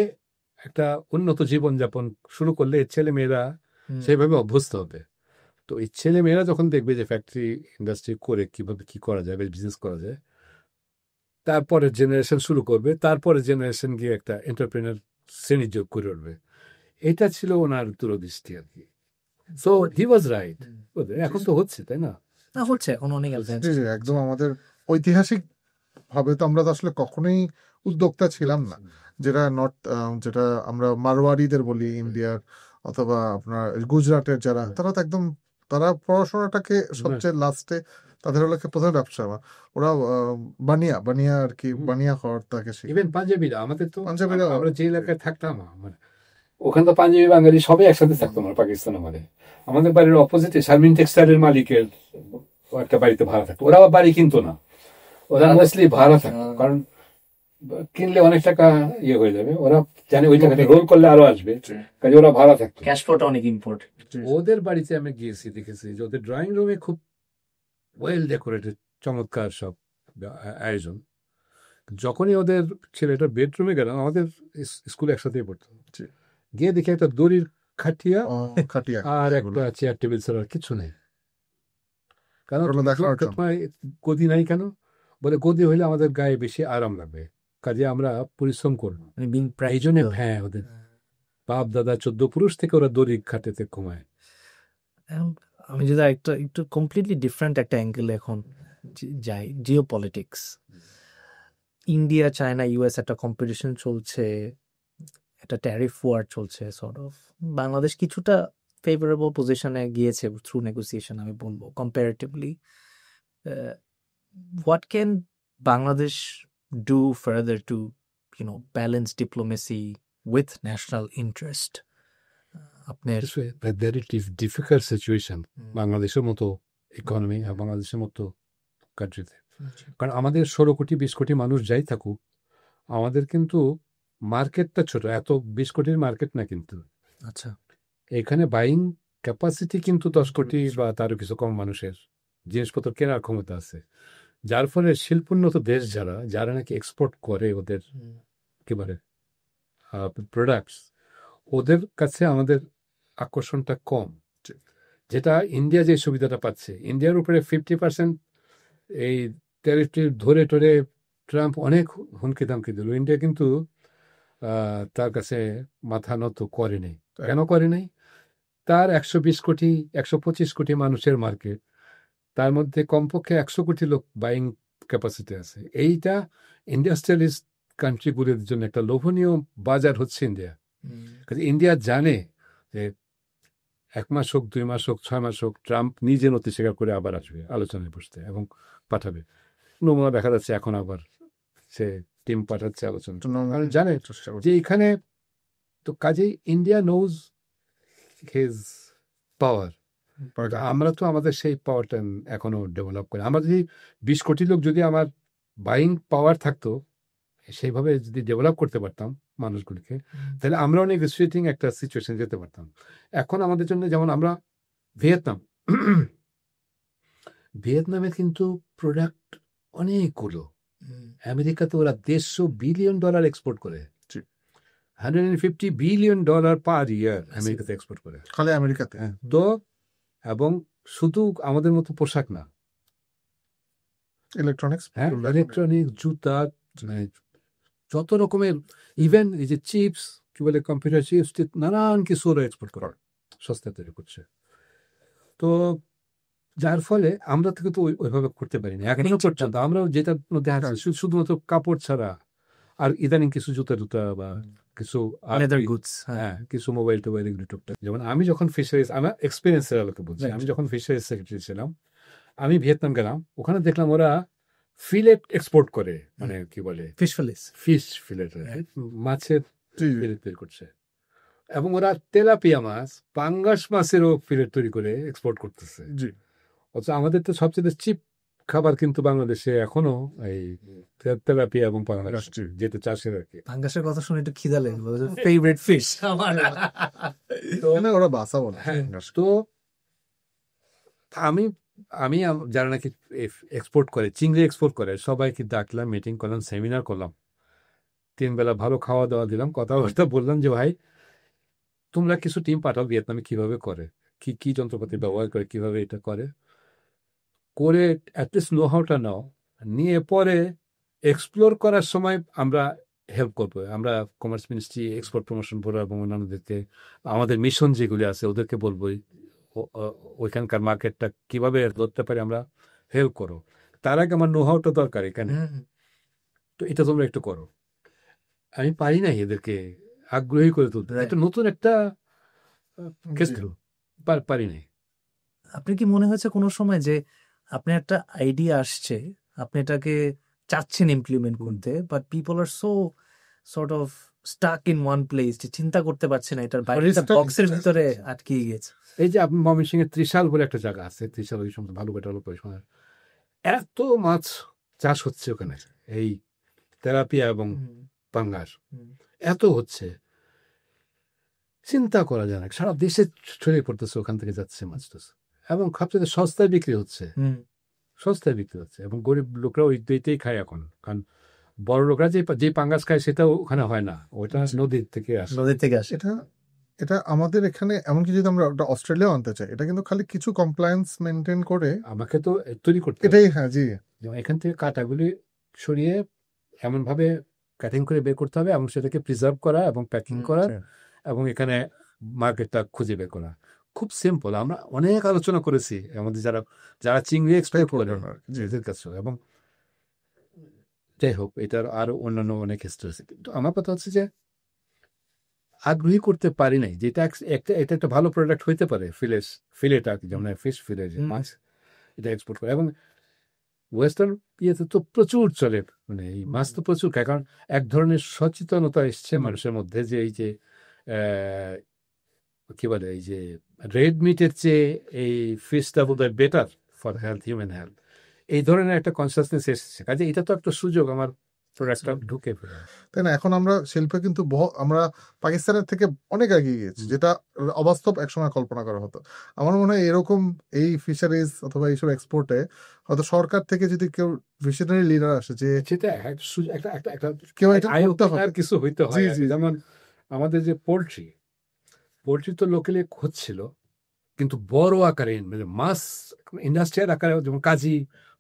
একটা উন্নত জীবনযাপন শুরু করলে এর ছেলে মেয়েরা সেইভাবে অভ্যস্ত হবে। তো এই ছেলে মেয়েরা যখন দেখবে যে ফ্যাক্টরি ইন্ডাস্ট্রি করে কিভাবে কি করা যায়, বিজনেস করা যায়, তারপরের জেনারেশন শুরু করবে, তারপরে জেনারেশন গিয়ে একটা এন্টারপ্রেনার শ্রেণী যোগ করে উঠবে। এটা ছিল ওনার দূরদৃষ্টি আর কি। So he was right. এখন তো হচ্ছে, তাই না? হচ্ছে এখন অনেক অ্যাডভান্স। জি জি, একদম। আমাদের ঐতিহাসিক ভাবে তো আমরা তো আসলে কখনোই উদ্যোক্তা ছিলাম না, যেটা আমরা মারওয়ারিদের বলি ইন্ডিয়ার, অথবা আপনার গুজরাটের যারা, তারা তো একদম, তারা পড়াশোনাটাকে সবচেয়ে লাস্টে, তাদের হলো প্রথমে ব্যবসা। ওরা বানিয়া বানিয়া আর কি, বানিয়া হওয়ার তাকে ইভেন পাঞ্জাবিরা, আমাদের তো পাঞ্জাবিরা আমরা যে এলাকায় থাকতাম মানে ওখানে তো পাঞ্জাবি বাঙালি সবাই একসাথে থাকতো না পাকিস্তান আমাদের। আমাদের বাড়ির অপোজিটে শারমিন টেক্সটাইলের মালিকের একটা বাড়িতে ভাড়া থাকতো, ওরা আবার বাড়ি কিনতো না, ওরা মোস্টলি ভাড়া থাকতো, কারণ কিনলে অনেক টাকা ইয়ে হয়ে যাবে, ওরা জানে ওই টাকাটা রোল করলে আরো আসবে, কাজে ওরা ভাড়া থাকতো। ক্যাশ ফ্লোটা অনেক ইম্পোর্ট। ওদের বাড়িতে আমি গিয়েছি, দেখেছি যে ওদের ড্রয়িং রুমে খুব ওয়েল ডেকোরেটেড, চমৎকার সব আয়োজন। যখনই ওদের ছেলেটা বেডরুমে গেলাম, আমাদের স্কুলে একসাথে পড়তো, গিয়ে দেখি একটা দড়ির খাটিয়া আর একটা চেয়ার টেবিল ছাড়া আর কিছু নেই। কারণ গদি নাই কেন? বলে গদি হইলে আমাদের গায়ে বেশি আরাম লাগবে, কাজে আমরা পরিশ্রম করবো এই জন্য। হ্যাঁ, ওদের বাপ দাদা 14 পুরুষ থেকে ওরা দড়ি খাটেতে ঘুমায়। আমি যদি একটু কমপ্লিটলি ডিফারেন্ট একটা অ্যাঙ্গেল এখন যাই, Jio politics. India, China, US একটা কম্পিটিশন চলছে, একটা ট্যারিফ ওয়ার চলছে সর্ট অফ। বাংলাদেশ কিছুটা ফেভারেবল পজিশনে গিয়েছে থ্রু নেগোসিয়েশন, আমি বলবো comparatively. What can Bangladesh do further to balance diplomacy with national interest? আপনার ভেরি ডিফিকাল্ট সিচুয়েশন বাংলাদেশের মতো ইকোনমি আর বাংলাদেশের মতো কান্ট্রিতে, কারণ আমাদের 16 কোটি 20 কোটি মানুষ যাই থাকুক, আমাদের কিন্তু মার্কেটটা ছোট, এত 20 কোটির মার্কেট না কিন্তু। আচ্ছা, এখানে বাইং ক্যাপাসিটি কিন্তু 10 কোটি বা তারও কিছু কম মানুষের জিনিসপত্র কেনার ক্ষমতা আছে, যার ফলে শিল্পোন্নত দেশ যারা নাকি এক্সপোর্ট করে ওদের একেবারে প্রোডাক্টস, ওদের কাছে আমাদের আকর্ষণটা কম। যেটা ইন্ডিয়া যে সুবিধাটা পাচ্ছে, ইন্ডিয়ার উপরে 50% এই টেরিটরি ধরে টরে ট্রাম্প অনেক হুমকি দামকি দিল, ইন্ডিয়া কিন্তু তার কাছে মাথা নত করেনি। কেন করে নাই? তার 120 কোটি 125 কোটি মানুষের মার্কেট, তার মধ্যে কমপক্ষে 100 কোটি লোক বাইং ক্যাপাসিটি আছে। এইটা ইন্ডাস্ট্রিয়ালিস্ট কান্ট্রিগুলির জন্য একটা লোভনীয় বাজার হচ্ছে ইন্ডিয়া। ইন্ডিয়া জানে যে 1 মাস হোক 2 মাস হোক 6 মাস হোক, ট্রাম্প নিজে নথি স্বীকার করে আবার আসবে আলোচনায় বসতে এবং পাঠাবে। নমুনা দেখা যাচ্ছে এখন আবার সে টিম পাঠাচ্ছে আলোচনা, কারণ জানে যে এখানে তো কাজেই ইন্ডিয়া নোজ হিজ পাওয়ার। আমরা তো আমাদের সেই পাওয়ারটা এখনো ডেভেলপ করি। আমরা যদি 20 কোটি লোক যদি আমার বাইং পাওয়ার থাকতো, সেইভাবে যদি ডেভেলপ করতে পারতাম মানুষগুলিকে, তাহলে আমরা অনেক রিস্ট্রিক্টিং একটা সিচুয়েশন যেতে পারতাম। এখন আমাদের জন্য, যেমন আমরা ভিয়েতনামে কিন্তু প্রোডাক্ট অনেকগুলো, আমেরিকাতে ওরা $150 বিলিয়ন এক্সপোর্ট করে, $150 বিলিয়ন পার ইয়ার আমেরিকাতে এক্সপোর্ট করে, খালি আমেরিকাতে। তো এবং শুধু আমাদের মতো পোশাক না, ইলেকট্রনিক্স, জুতা, যত রকমের, ইভেন এই যে চিপস, কি বলে কম্পিউটার চিপস, নানান কিছু ওরা এক্সপোর্ট করে, সস্তা তৈরি করছে। তো যার ফলে আমরা থেকে তো ওইভাবে করতে পারি না এখনো পর্যন্ত। আমরা যেটা মধ্যে শুধুমাত্র কাপড় ছাড়া, আর ইদানিং কিছু জুতা বা কিছু কিছু মোবাইল টোবাইল এগুলো টুকটাক। যেমন আমি যখন ফিশারিজ, আমার এক্সপিরিয়েন্সের আলোকে বলছি, আমি যখন ফিশারিজ সেক্রেটারি ছিলাম, আমি ভিয়েতনাম গেলাম, ওখানে দেখলাম ওরা ফিলেট এক্সপোর্ট করে, মানে কি বলে ফিশ ফিলেট, মাছের ফিলেট তৈরি করছে, এবং ওরা তেলাপিয়া মাছ, পাঙ্গাস মাছেরও ফিলেট তৈরি করে এক্সপোর্ট করতেছে। অথচ আমাদের তো সবচেয়ে চিপ খাবার কিন্তু বাংলাদেশে এখনো এই তেলাপিয়া এবং পাঙ্গাস, যেটা চাষের আর কি। পাঙ্গাসের কথা শুনে একটু খিদা লাগে, ফেভারিট ফিশ আমার। ওরা বাসা বলে। তো আমি যারা নাকি এক্সপোর্ট করে, চিংড়ি এক্সপোর্ট করে, সবাইকে ডাকলাম, মিটিং করলাম, সেমিনার করলাম, 3 বেলা ভালো খাওয়া দাওয়া দিলাম, কথাবার্তা বললাম যে ভাই তোমরা কিছু টিম পাঠাও ভিয়েতনামে, কিভাবে করে, কি যন্ত্রপাতি ব্যবহার করে, কিভাবে এটা করে অ্যাটলিস্ট নো হাউটা নাও, নিয়ে পরে এক্সপ্লোর করার সময় আমরা হেল্প করবো। আমরা commerce ministry, export promotion bureau এবং অন্যান্যদেরকে, আমাদের মিশন যেগুলি আছে ওদেরকে বলবোই ওইখানকার মার্কেটটা কিভাবে ধরতে পারি, আমরা হেল্প করো। তার আগে আমার নো হাউটা দরকার এখানে, তো এটা তোমরা একটু করো। আমি পারি না এদেরকে আগ্রহী করে তুলতে, একটা নতুন একটা কেস জি। থ্রু পারি নাই। আপনি কি মনে হয়েছে কোনো সময় যে আপনি একটা আইডিয়া আসছে, আপনি এটাকে চাচ্ছেন ইমপ্লিমেন্ট করতে, but people are so sort of stuck in one place যে চিন্তা করতে পারছে না, এটার বাইরে Risk-টা বক্সের নিতে ভিতরে চাচ্ছে। আটকে গিয়েছে? এই যে আপনি ময়মনসিংহে ত্রিশাল বলে একটা জায়গা আছে, ত্রিশাল ওই সময় ভালো ডেভেলপ ওই সময় এত মাছ চাষ হচ্ছে ওখানে, এই তেলাপিয়া এবং পাঙ্গাস এত হচ্ছে, চিন্তা করা যায় না। সারা দেশে ছড়িয়ে পড়তেছে, ওখান থেকে যাচ্ছে মাছ টাছ, এবং সবচেয়ে সস্তায় বিক্রি হচ্ছে, সস্তায় বিক্রি হচ্ছে, এবং গরিব লোকরা ওই দইতেই খায় এখন। কারণ বড় লোকরা যে পাঙ্গাস খায় সেটাও ওখানে হয় না, ওইটা নদীর থেকে আসে। নদীর থেকে আসে। এটা আমাদের এখানে এমনকি যদি আমরা ওটা অস্ট্রেলিয়াও আনতে চাই, এটা কিন্তু খালি কিছু কমপ্লায়েন্স মেনটেন করে আমাকে তো তৈরি করতে হবে। এটাই। হ্যাঁ, জি। যেমন এখান থেকে কাঁটাগুলি সরিয়ে এমনভাবে কাটিং করে বের করতে হবে, এবং সেটাকে প্রিজার্ভ করা এবং প্যাকিং করা, এবং এখানে মার্কেটটা খুঁজে বের করা। খুব সিম্পল। আমরা অনেক আলোচনা করেছি আমাদের যারা চিংড়ি এক্সপোর্ট করে এদের কাছে, এবং যাই হোক এটার আরো অন্যান্য অনেক হিস্ট্রি আছে। কিন্তু আমার কথা হচ্ছে যে আগ্রহী করতে পারি নাই, যেটা এটা একটা ভালো প্রোডাক্ট হইতে পারে। ফিলেট আর কি, যেমন ফিশ ফিলে যে মাছ, এটা এক্সপোর্ট করে। এবং ওয়েস্টার্ন ইয়েতে তো প্রচুর চলে, মানে এই মাছ তো প্রচুর খায়। কারণ এক ধরনের সচেতনতা এসছে মানুষের মধ্যে, যে এই যে কি বলে, এই যে রেড মিটের চেয়ে এই ফিশটা বোধহয় better for health, human health, এই ধরনের একটা কনসিয়াসনেস এসেছে। কাজে এটা তো একটা সুযোগ আমার প্রোডাক্টটা ঢুকে ফেলে। তাই না? এখন আমরা শিল্পে কিন্তু আমরা পাকিস্তানের থেকে অনেক এগিয়ে গেছি, যেটা অবাস্তব একসময় কল্পনা করা হতো। আমার মনে হয় এরকম এই ফিশারিজ অথবা এইসব এক্সপোর্টে হয়তো সরকার থেকে যদি কেউ ভিশনারি লিডার আসে, যে সেটা একটা কেউ এটা করতে হবে, আর কিছু হইতে হয়। জি। যেমন আমাদের যে পোলট্রি তো লোকালি হচ্ছিল, কিন্তু বড় আকারে, মানে মাস ইন্ডাস্ট্রিয়াল আকারে, যেমন কাজী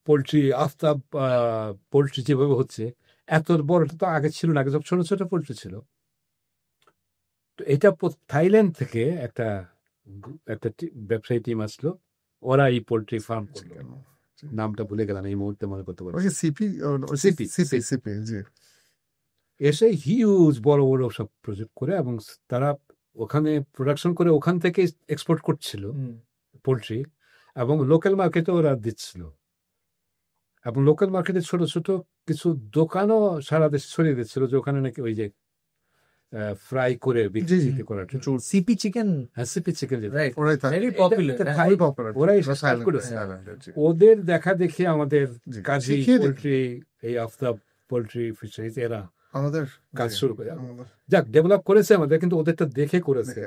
পোলট্রি, আফতাব পোলট্রি যেভাবে হচ্ছে, এত বড়টা তো আগে ছিল না। আগে সব ছোট ছোট পোলট্রি ছিল। তো এটা থাইল্যান্ড থেকে একটা ব্যবসায়ী টিম আসলো, ওরা এই পোলট্রি ফার্ম করলো। নামটা ভুলে গেলাম এই মুহূর্তে, মনে করতে পারছি। সিপি, জি। এসে হিউজ বড় বড় সব প্রজেক্ট করে, এবং তারা ওখানে প্রোডাকশন করে ওখান থেকে এক্সপোর্ট করছিল পোলট্রি, এবং লোকাল মার্কেটে ওরা দিচ্ছিল। এবং লোকাল মার্কেটে ছোট ছোট কিছু দোকানও সারা দেশে ছড়িয়ে দিচ্ছিল, যে ওখানে নাকি ওই যে ফ্রাই করে বিক্রি করার জন্য। সিপি চিকেন, হ্যাঁ, সিপি চিকেন, ভেরি পপুলার। ওরাই start করেছে। ওদের দেখা দেখি আমাদের কাজী পোলট্রি, এই আফতাব পোলট্রি ফিশারিজ, এরা আমাদের কাজ শুরু করে, যাক ডেভেলপ করেছে আমাদের, কিন্তু ওদেরটা দেখে করেছে।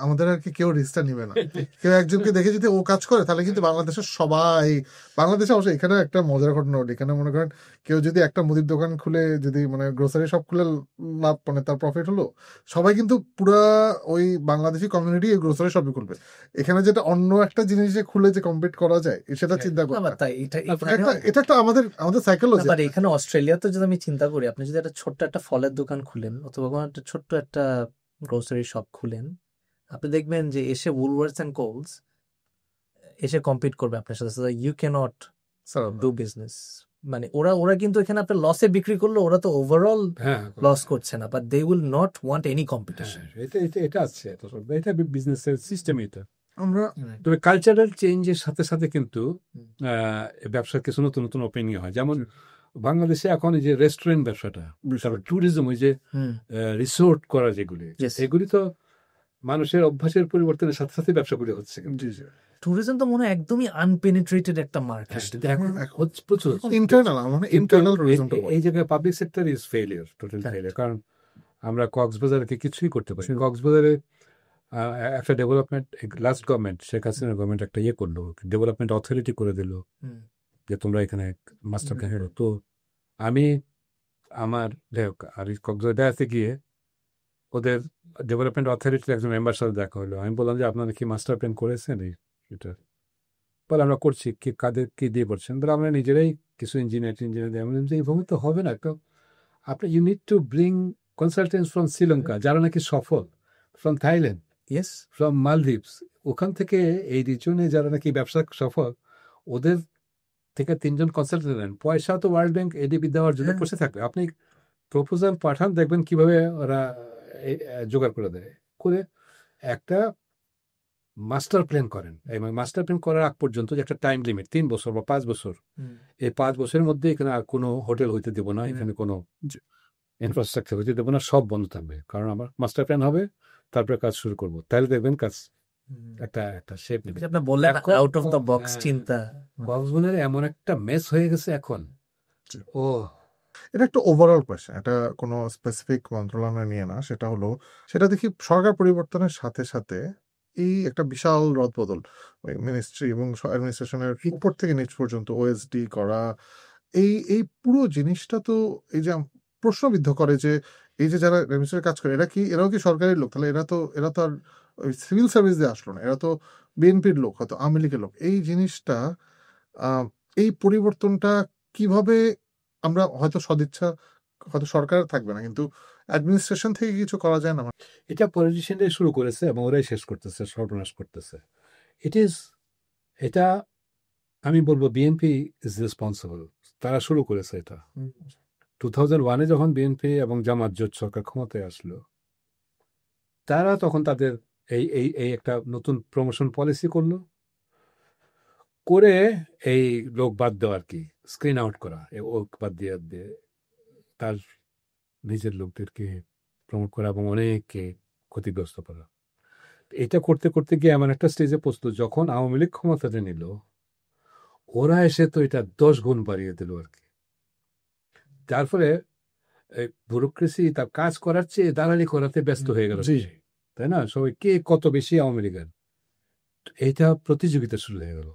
আমাদের আর কি কেউ রিস্কটা নিবে না। কেউ একজনকে দেখে যদি ও কাজ করে, তাহলে কিন্তু বাংলাদেশের সবাই, বাংলাদেশে অবশ্য এখানে একটা মজার ঘটনা হলো, এখানে মনে করেন কেউ যদি একটা মুদির দোকান খুলে, যদি মানে গ্রোসারি শপ খুলে লাভ, মানে তার প্রফিট হলো, সবাই কিন্তু পুরা ওই বাংলাদেশি কমিউনিটি এই গ্রোসারি শপই খুলবে। এখানে যেটা অন্য একটা জিনিস যে খুলে যে কম্পিট করা যায়, সেটা চিন্তা করে এটা একটা আমাদের সাইকোলজি। এখানে অস্ট্রেলিয়াতে যদি আমি চিন্তা করি, আপনি যদি একটা ছোট্ট একটা ফলের দোকান খুলেন, অথবা কোনো একটা ছোট্ট একটা গ্রোসারি শপ খুলেন, আপনি দেখবেন যে এসে উলওয়ার্থস এন্ড কোলস এসে কম্পিট করবে আপনার সাথে। You can't do business. মানে ওরা কিন্তু এখানে আপনার লসে বিক্রি করলো, ওরা তো ওভারঅল লস করছে না, but they will not want any competition. এটা আছে, এটা বিজনেসের সিস্টেম। এটা আমরা তবে কালচারাল চেঞ্জের সাথে সাথে কিন্তু ব্যবসার কিছু নতুন নতুন ওপেনিং হয়। যেমন বাংলাদেশে এখন এই যে রেস্টুরেন্ট ব্যবসাটা, ট্যুরিজম, ওই যে রিসোর্ট করা, যেগুলি এগুলি তো মানুষের অভ্যাসের পরিবর্তনের সাথে সাথে ব্যবসাগুলি হচ্ছে। ট্যুরিজম তো মনে হয় একদমই আনপেনিট্রেটেড একটা মার্কেট। প্রচুর ইন্টারনাল এই জায়গায় public sector is failure, total failure. কারণ আমরা কক্সবাজারকে কিছুই করতে পারি। কক্সবাজারে একটা ডেভেলপমেন্ট, লাস্ট গভর্নমেন্ট, শেখ হাসিনার গভর্নমেন্ট একটা করলো, ডেভেলপমেন্ট অথরিটি করে দিল, যে তোমরা এখানে মাস্টার প্ল্যান করো। তো আমি আমার আর কক্সবাজার বেড়াতে গিয়ে ওদের ডেভেলপমেন্ট অথরিটির একজন মেম্বার সাথে দেখা হলো। আমি বললাম যে আপনারা কি মাস্টার প্ল্যান করেছেন? এটা বলে আমরা করছি। কি কাদের কি দিয়ে করছেন? বলে আমরা নিজেরাই কিছু ইঞ্জিনিয়ার দিয়ে। আমি বললাম যে এইভাবে তো হবে না। তো আপনি you need to bring consultants from Sri Lanka, যারা নাকি সফল, ফ্রম থাইল্যান্ড, ফ্রম মালদ্বীপস, ওখান থেকে এই রিজনে যারা নাকি ব্যবসা সফল, ওদের থেকে 3 জন কনসালটেন্ট নেন। পয়সা তো ওয়ার্ল্ড ব্যাংক এডিবি দেওয়ার জন্য বসে থাকবে। আপনি প্রপোজাল পাঠান, দেখবেন কিভাবে ওরা জোগাড় করে দেয়। করে একটা মাস্টার প্ল্যান করেন, এই মাস্টার প্ল্যান করার আগ পর্যন্ত যে একটা টাইম লিমিট 3 বছর বা 5 বছর, এই 5 বছরের মধ্যে এখানে আর কোনো হোটেল হইতে দেবো না, এখানে কোনো ইনফ্রাস্ট্রাকচার হইতে দেবো না, সব বন্ধ থাকবে, কারণ আমার মাস্টার প্ল্যান হবে, তারপরে কাজ শুরু করবো, তাহলে দেখবেন কাজ একটা একটা শেপ নেবে। আপনি বললেন এখন- আউট অফ দ্য বক্স হ্যাঁ। চিন্তা। কক্সবাজারে এমন একটা মেস হয়ে গেছে এখন, ও এটা একটা ওভারঅল কোয়েশ্চেন, এটা কোনো স্পেসিফিক মন্ত্রণালয় নিয়ে না। সেটা হলো, সেটা দেখি সরকার পরিবর্তনের সাথে সাথে এই একটা বিশাল রদবদল, ওই মিনিস্ট্রি এবং অ্যাডমিনিস্ট্রেশনের উপর থেকে নিচ পর্যন্ত ওএসডি করা, এই এই পুরো জিনিসটা তো এই যে প্রশ্নবিদ্ধ করে যে এই যে যারা অ্যাডমিনিস্ট্রেশনের কাজ করে এরাও কি সরকারি লোক? তাহলে এরা তো আর ওই সিভিল সার্ভিস দিয়ে আসলো না, এরা তো বিএনপির লোক, হয়তো আওয়ামী লীগের লোক। এই জিনিসটা এই পরিবর্তনটা কিভাবে আমরা, হয়তো সদিচ্ছা হয়তো সরকার থাকবে না, কিন্তু অ্যাডমিনিস্ট্রেশন থেকে কিছু করা যায় না? এটা পলিটিশিয়ানরাই শুরু করেছে এবং ওরাই শেষ করতেছে, সর্বনাশ করতেছে। এটা আমি বলবো বিএনপি ইজ রেসপন্সিবল, তারা শুরু করেছে এটা। 2001-এ যখন বিএনপি এবং জামাত জোট সরকার ক্ষমতায় আসলো, তারা তখন তাদের এই এই এই একটা নতুন প্রমোশন পলিসি করলো, করে এই লোক বাদ দেওয়া আর কি, স্ক্রিন আউট করা, ও বাদ দিয়ে তার নিজের লোকদেরকে প্রমোট করা এবং অনেককে ক্ষতিগ্রস্ত করা। এটা করতে করতে গিয়ে এমন একটা স্টেজে পৌঁছলো, যখন আওয়ামী লীগ ক্ষমতাটা নিল, ওরা এসে তো এটা 10 গুণ বাড়িয়ে দিল আর কি। যার ফলে ব্যুরোক্রেসি তার কাজ করার চেয়ে দালালি করাতে ব্যস্ত হয়ে গেল, তাই না? সবাই কে কত বেশি আওয়ামী লীগের, এইটা প্রতিযোগিতা শুরু হয়ে গেল।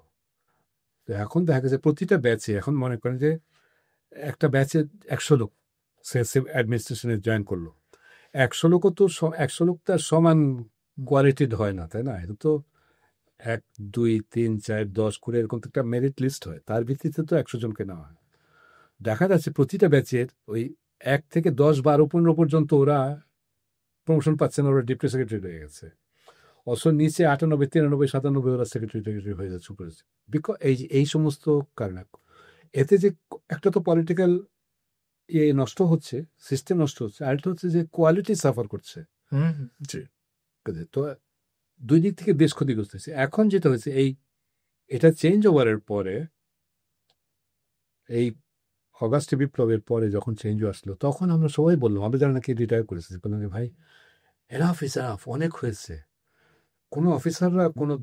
তো এখন দেখা গেছে প্রতিটা ব্যাচে, এখন মনে করেন যে একটা ব্যাচে 100 লোক অ্যাডমিনিস্ট্রেশনে জয়েন করলো, 100 লোকও তো 100 লোক তার সমান কোয়ালিটিড হয় না, তাই না? এটা তো 1, 2, 3, 4, 10 করে এরকম তো একটা মেরিট লিস্ট হয়, তার ভিত্তিতে তো 100 জনকে নেওয়া হয়। দেখা যাচ্ছে প্রতিটা ব্যাচের ওই 1 থেকে 10, 12, 15 পর্যন্ত ওরা প্রমোশন পাচ্ছে না, ওরা ডেপুটি সেক্রেটারি হয়ে গেছে। অবশ্য নিচে 98, 93, 97 ওরা সেক্রেটারি হয়ে যাচ্ছে উপরে। বিকজ এই সমস্ত কারণে এতে যে একটা তো পলিটিক্যাল ইয়ে নষ্ট হচ্ছে, সিস্টেম নষ্ট হচ্ছে, আর একটা হচ্ছে যে কোয়ালিটি সাফার করছে। জি। তো দুই দিক থেকে দেশ ক্ষতিগ্রস্ত হয়েছে। এখন যেটা হয়েছে, এটা চেঞ্জ ওভারের পরে, এই অগাস্ট বিপ্লবের পরে যখন চেঞ্জ আসলো, তখন আমরা সবাই বললাম, আমরা যারা নাকি রিটায়ার করেছি, বললাম যে ভাই এনাফ ইজ এনাফ, অনেক হয়েছে। কোনো অফিসাররা কোনো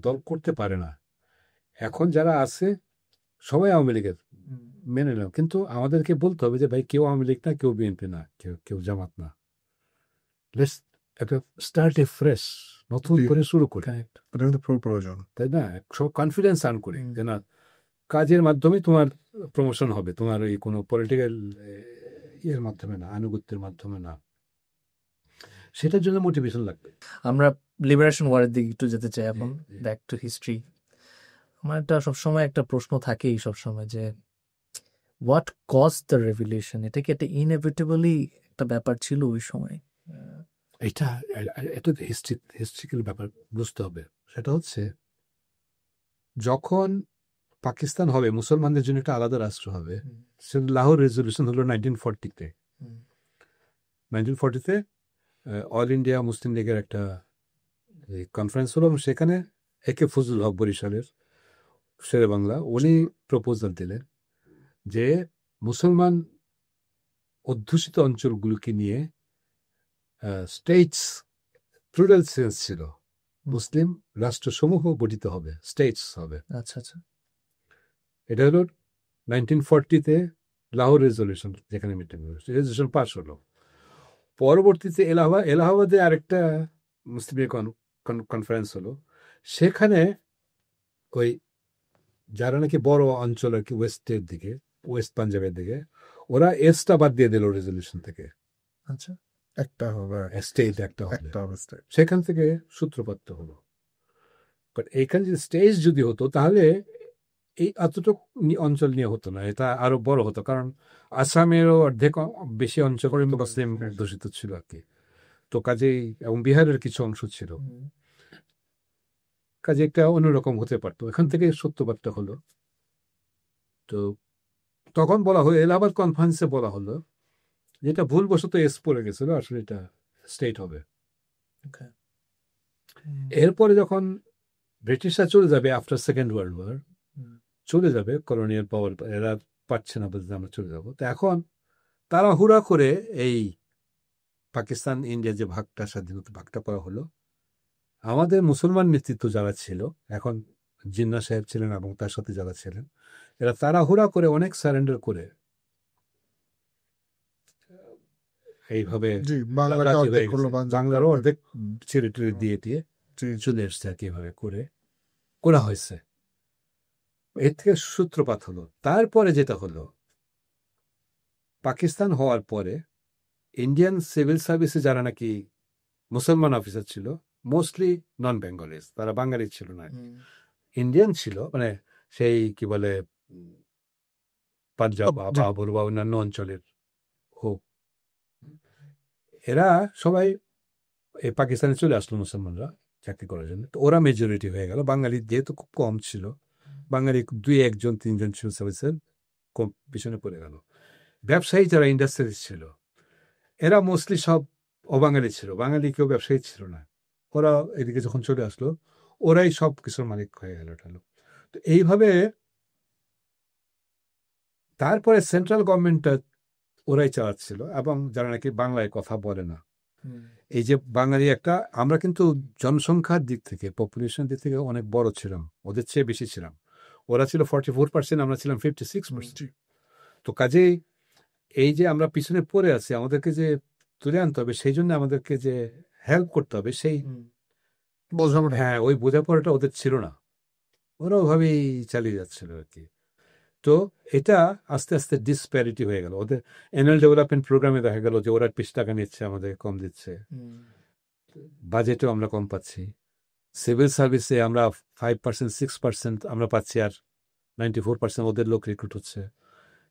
দল করতে পারে না। এখন যারা আছে সবাই আওয়ামী লীগের, মেনে নিলাম, কিন্তু আমাদেরকে বলতে হবে যে ভাই কেউ আওয়ামী লীগ না, কেউ বিএনপি না, কেউ জামাত না, লেটস একটা স্টার্ট এ ফ্রেশ, নতুন করে শুরু করি, এটা কিন্তু খুব প্রয়োজন, তাই না? সব কনফিডেন্স আর্ন করি যে না, কাজের মাধ্যমে তোমার প্রমোশন হবে, তোমার এই কোনো পলিটিক্যাল ইয়ের মাধ্যমে না, আনুগত্যের মাধ্যমে না। সেটার জন্য মোটিভেশন লাগবে। আমরা লিবারেশন ওয়ারের দিকে একটু যেতে চাই এখন, ব্যাক টু হিস্ট্রি। আমার একটা সবসময় একটা প্রশ্ন থাকেই সবসময় যে হোয়াট কজ দ্য রেভলিউশন? এটা কি একটা ইনএভিটেবলি একটা ব্যাপার ছিল ওই সময়? এটা হিস্ট্রিক্যাল ব্যাপার বুঝতে হবে। সেটা হচ্ছে, যখন পাকিস্তান হবে, মুসলমানদের জন্য একটা আলাদা রাষ্ট্র হবে, লাহোর রেজলিউশন হলো 1940-তে। 1940-তে অল ইন্ডিয়া মুসলিম লীগের একটা কনফারেন্স হলো, এবং সেখানে একে ফজলুল হক বরিশালের শেরে বাংলা, উনি প্রপোজাল দিলেন যে মুসলমান অধ্যুষিত অঞ্চলগুলোকে নিয়ে স্টেটস, প্লুরাল সেন্স ছিল, মুসলিম রাষ্ট্রসমূহ গঠিত হবে, স্টেটস হবে। আচ্ছা আচ্ছা। এটা হলো 1940-তে লাহোর রেজলিউশন, যেখানে মিটিং রেজলিউশন পাস হলো। পরবর্তীতে এলাহাবাদে আরেকটা মুসলিম কনফারেন্স হলো, সেখানে ওই যারা নাকি বড় অঞ্চল আর কি, ওয়েস্ট পাঞ্জাবের দিকে, ওরা এসটা বাদ দিয়ে দিল রেজলিউশন থেকে। আচ্ছা, একটা হবে স্টেট, একটা হবে স্টেট, সেখান থেকে সূত্রপাত হলো। বাট এইখানে যে স্টেজ যদি হতো, তাহলে এই এতটুকু অঞ্চল নিয়ে হতো না, এটা আরো বড় হতো, কারণ আসামেরও অর্ধেক বেশি অঞ্চল মুসলিম অধ্যুষিত ছিল আর কি। তো কাজেই, এবং বিহারের কিছু অংশ ছিল, কাজে একটা অন্যরকম হতে পারতো। এখান থেকে সত্যবাদটা হলো। তো তখন বলা হলো, এলাহাবাদ কনফারেন্সে বলা হলো, যেটা ভুলবশত এস পড়ে গেছিল, আসলে এটা স্টেট হবে। এরপরে যখন ব্রিটিশরা চলে যাবে আফটার সেকেন্ড ওয়ার্ল্ড ওয়ার, চলে যাবে কলোনিয়াল পাওয়ার, এরা পাচ্ছে না বলতে আমরা চলে যাব। তো এখন তারা হুড়া করে এই পাকিস্তান ইন্ডিয়া যে ভাগটা, স্বাধীনতা ভাগটা করা হলো, আমাদের মুসলমান নেতৃত্ব যারা ছিল, এখন জিন্না সাহেব ছিলেন এবং তার সাথে যারা ছিলেন, এরা তাড়াহুড়া করে অনেক সারেন্ডার করে এইভাবে জি, বাংলাকে রাজি অর্ধেক হয়ে করলো গেছে। বাংলা। বাংলারও অর্ধেক ছেড়ে টেড়ে দিয়ে দিয়ে জি, চলে এসছে আর কি, এভাবে করে করা হয়েছে। এর থেকে সূত্রপাত হলো। তারপরে যেটা হলো, পাকিস্তান হওয়ার পরে ইন্ডিয়ান সিভিল সার্ভিসে যারা নাকি মুসলমান অফিসার ছিল, মোস্টলি নন বেঙ্গলিজ, তারা বাঙালি ছিল না, ইন্ডিয়ান ছিল, মানে সেই কি বলে পাঞ্জাব বা জি, বাবর বা অন্যান্য অঞ্চলের হোক, এরা সবাই এই পাকিস্তানে চলে আসলো মুসলমানরা চাকরি করার জন্য। তো ওরা মেজরিটি হয়ে গেল। বাঙালি যেহেতু খুব কম ছিল, বাঙালি 2-1-3 জন সিভিল সার্ভিসের কম পিছনে পড়ে গেল। ব্যবসায়ী যারা ইন্ডাস্ট্রিজ ছিল, এরা মোস্টলি সব অবাঙালি ছিল, বাঙালি কেউ ব্যবসায়ী ছিল না। ওরা এদিকে যখন চলে আসলো, ওরাই সব কিছুর মালিক হয়ে গেল। তো এইভাবে তারপরে সেন্ট্রাল গভর্নমেন্টটা ওরাই চালাচ্ছিল, এবং যারা নাকি বাংলায় কথা বলে না। এই যে বাঙালি একটা, আমরা কিন্তু জনসংখ্যার দিক থেকে, পপুলেশন দিক থেকে অনেক বড় ছিলাম, ওদের চেয়ে বেশি ছিলাম। ওরা ছিল 44%, আমরা ছিলাম 56%। তো কাজেই এই যে আমরা পিছনে পড়ে আছি, আমাদেরকে যে তুলে আনতে হবে, সেই জন্য আমাদেরকে যে হেল্প করতে হবে, সেই বোঝাপড়া। হ্যাঁ, ওই বোঝাপড়াটা ওদের ছিল না। ওরা ওভাবেই চালিয়ে যাচ্ছিল আর কি। তো এটা আস্তে আস্তে ডিসপ্যারিটি হয়ে গেল। ওদের অ্যানুয়াল ডেভেলপমেন্ট প্রোগ্রামে দেখা গেল যে ওরা 20 টাকা নিচ্ছে, আমাদের কম দিচ্ছে, বাজেটও আমরা কম পাচ্ছি। সিভিল সার্ভিসে আমরা 5%, 6% আমরা পাচ্ছি, আর 94% ওদের লোক রিক্রুট হচ্ছে।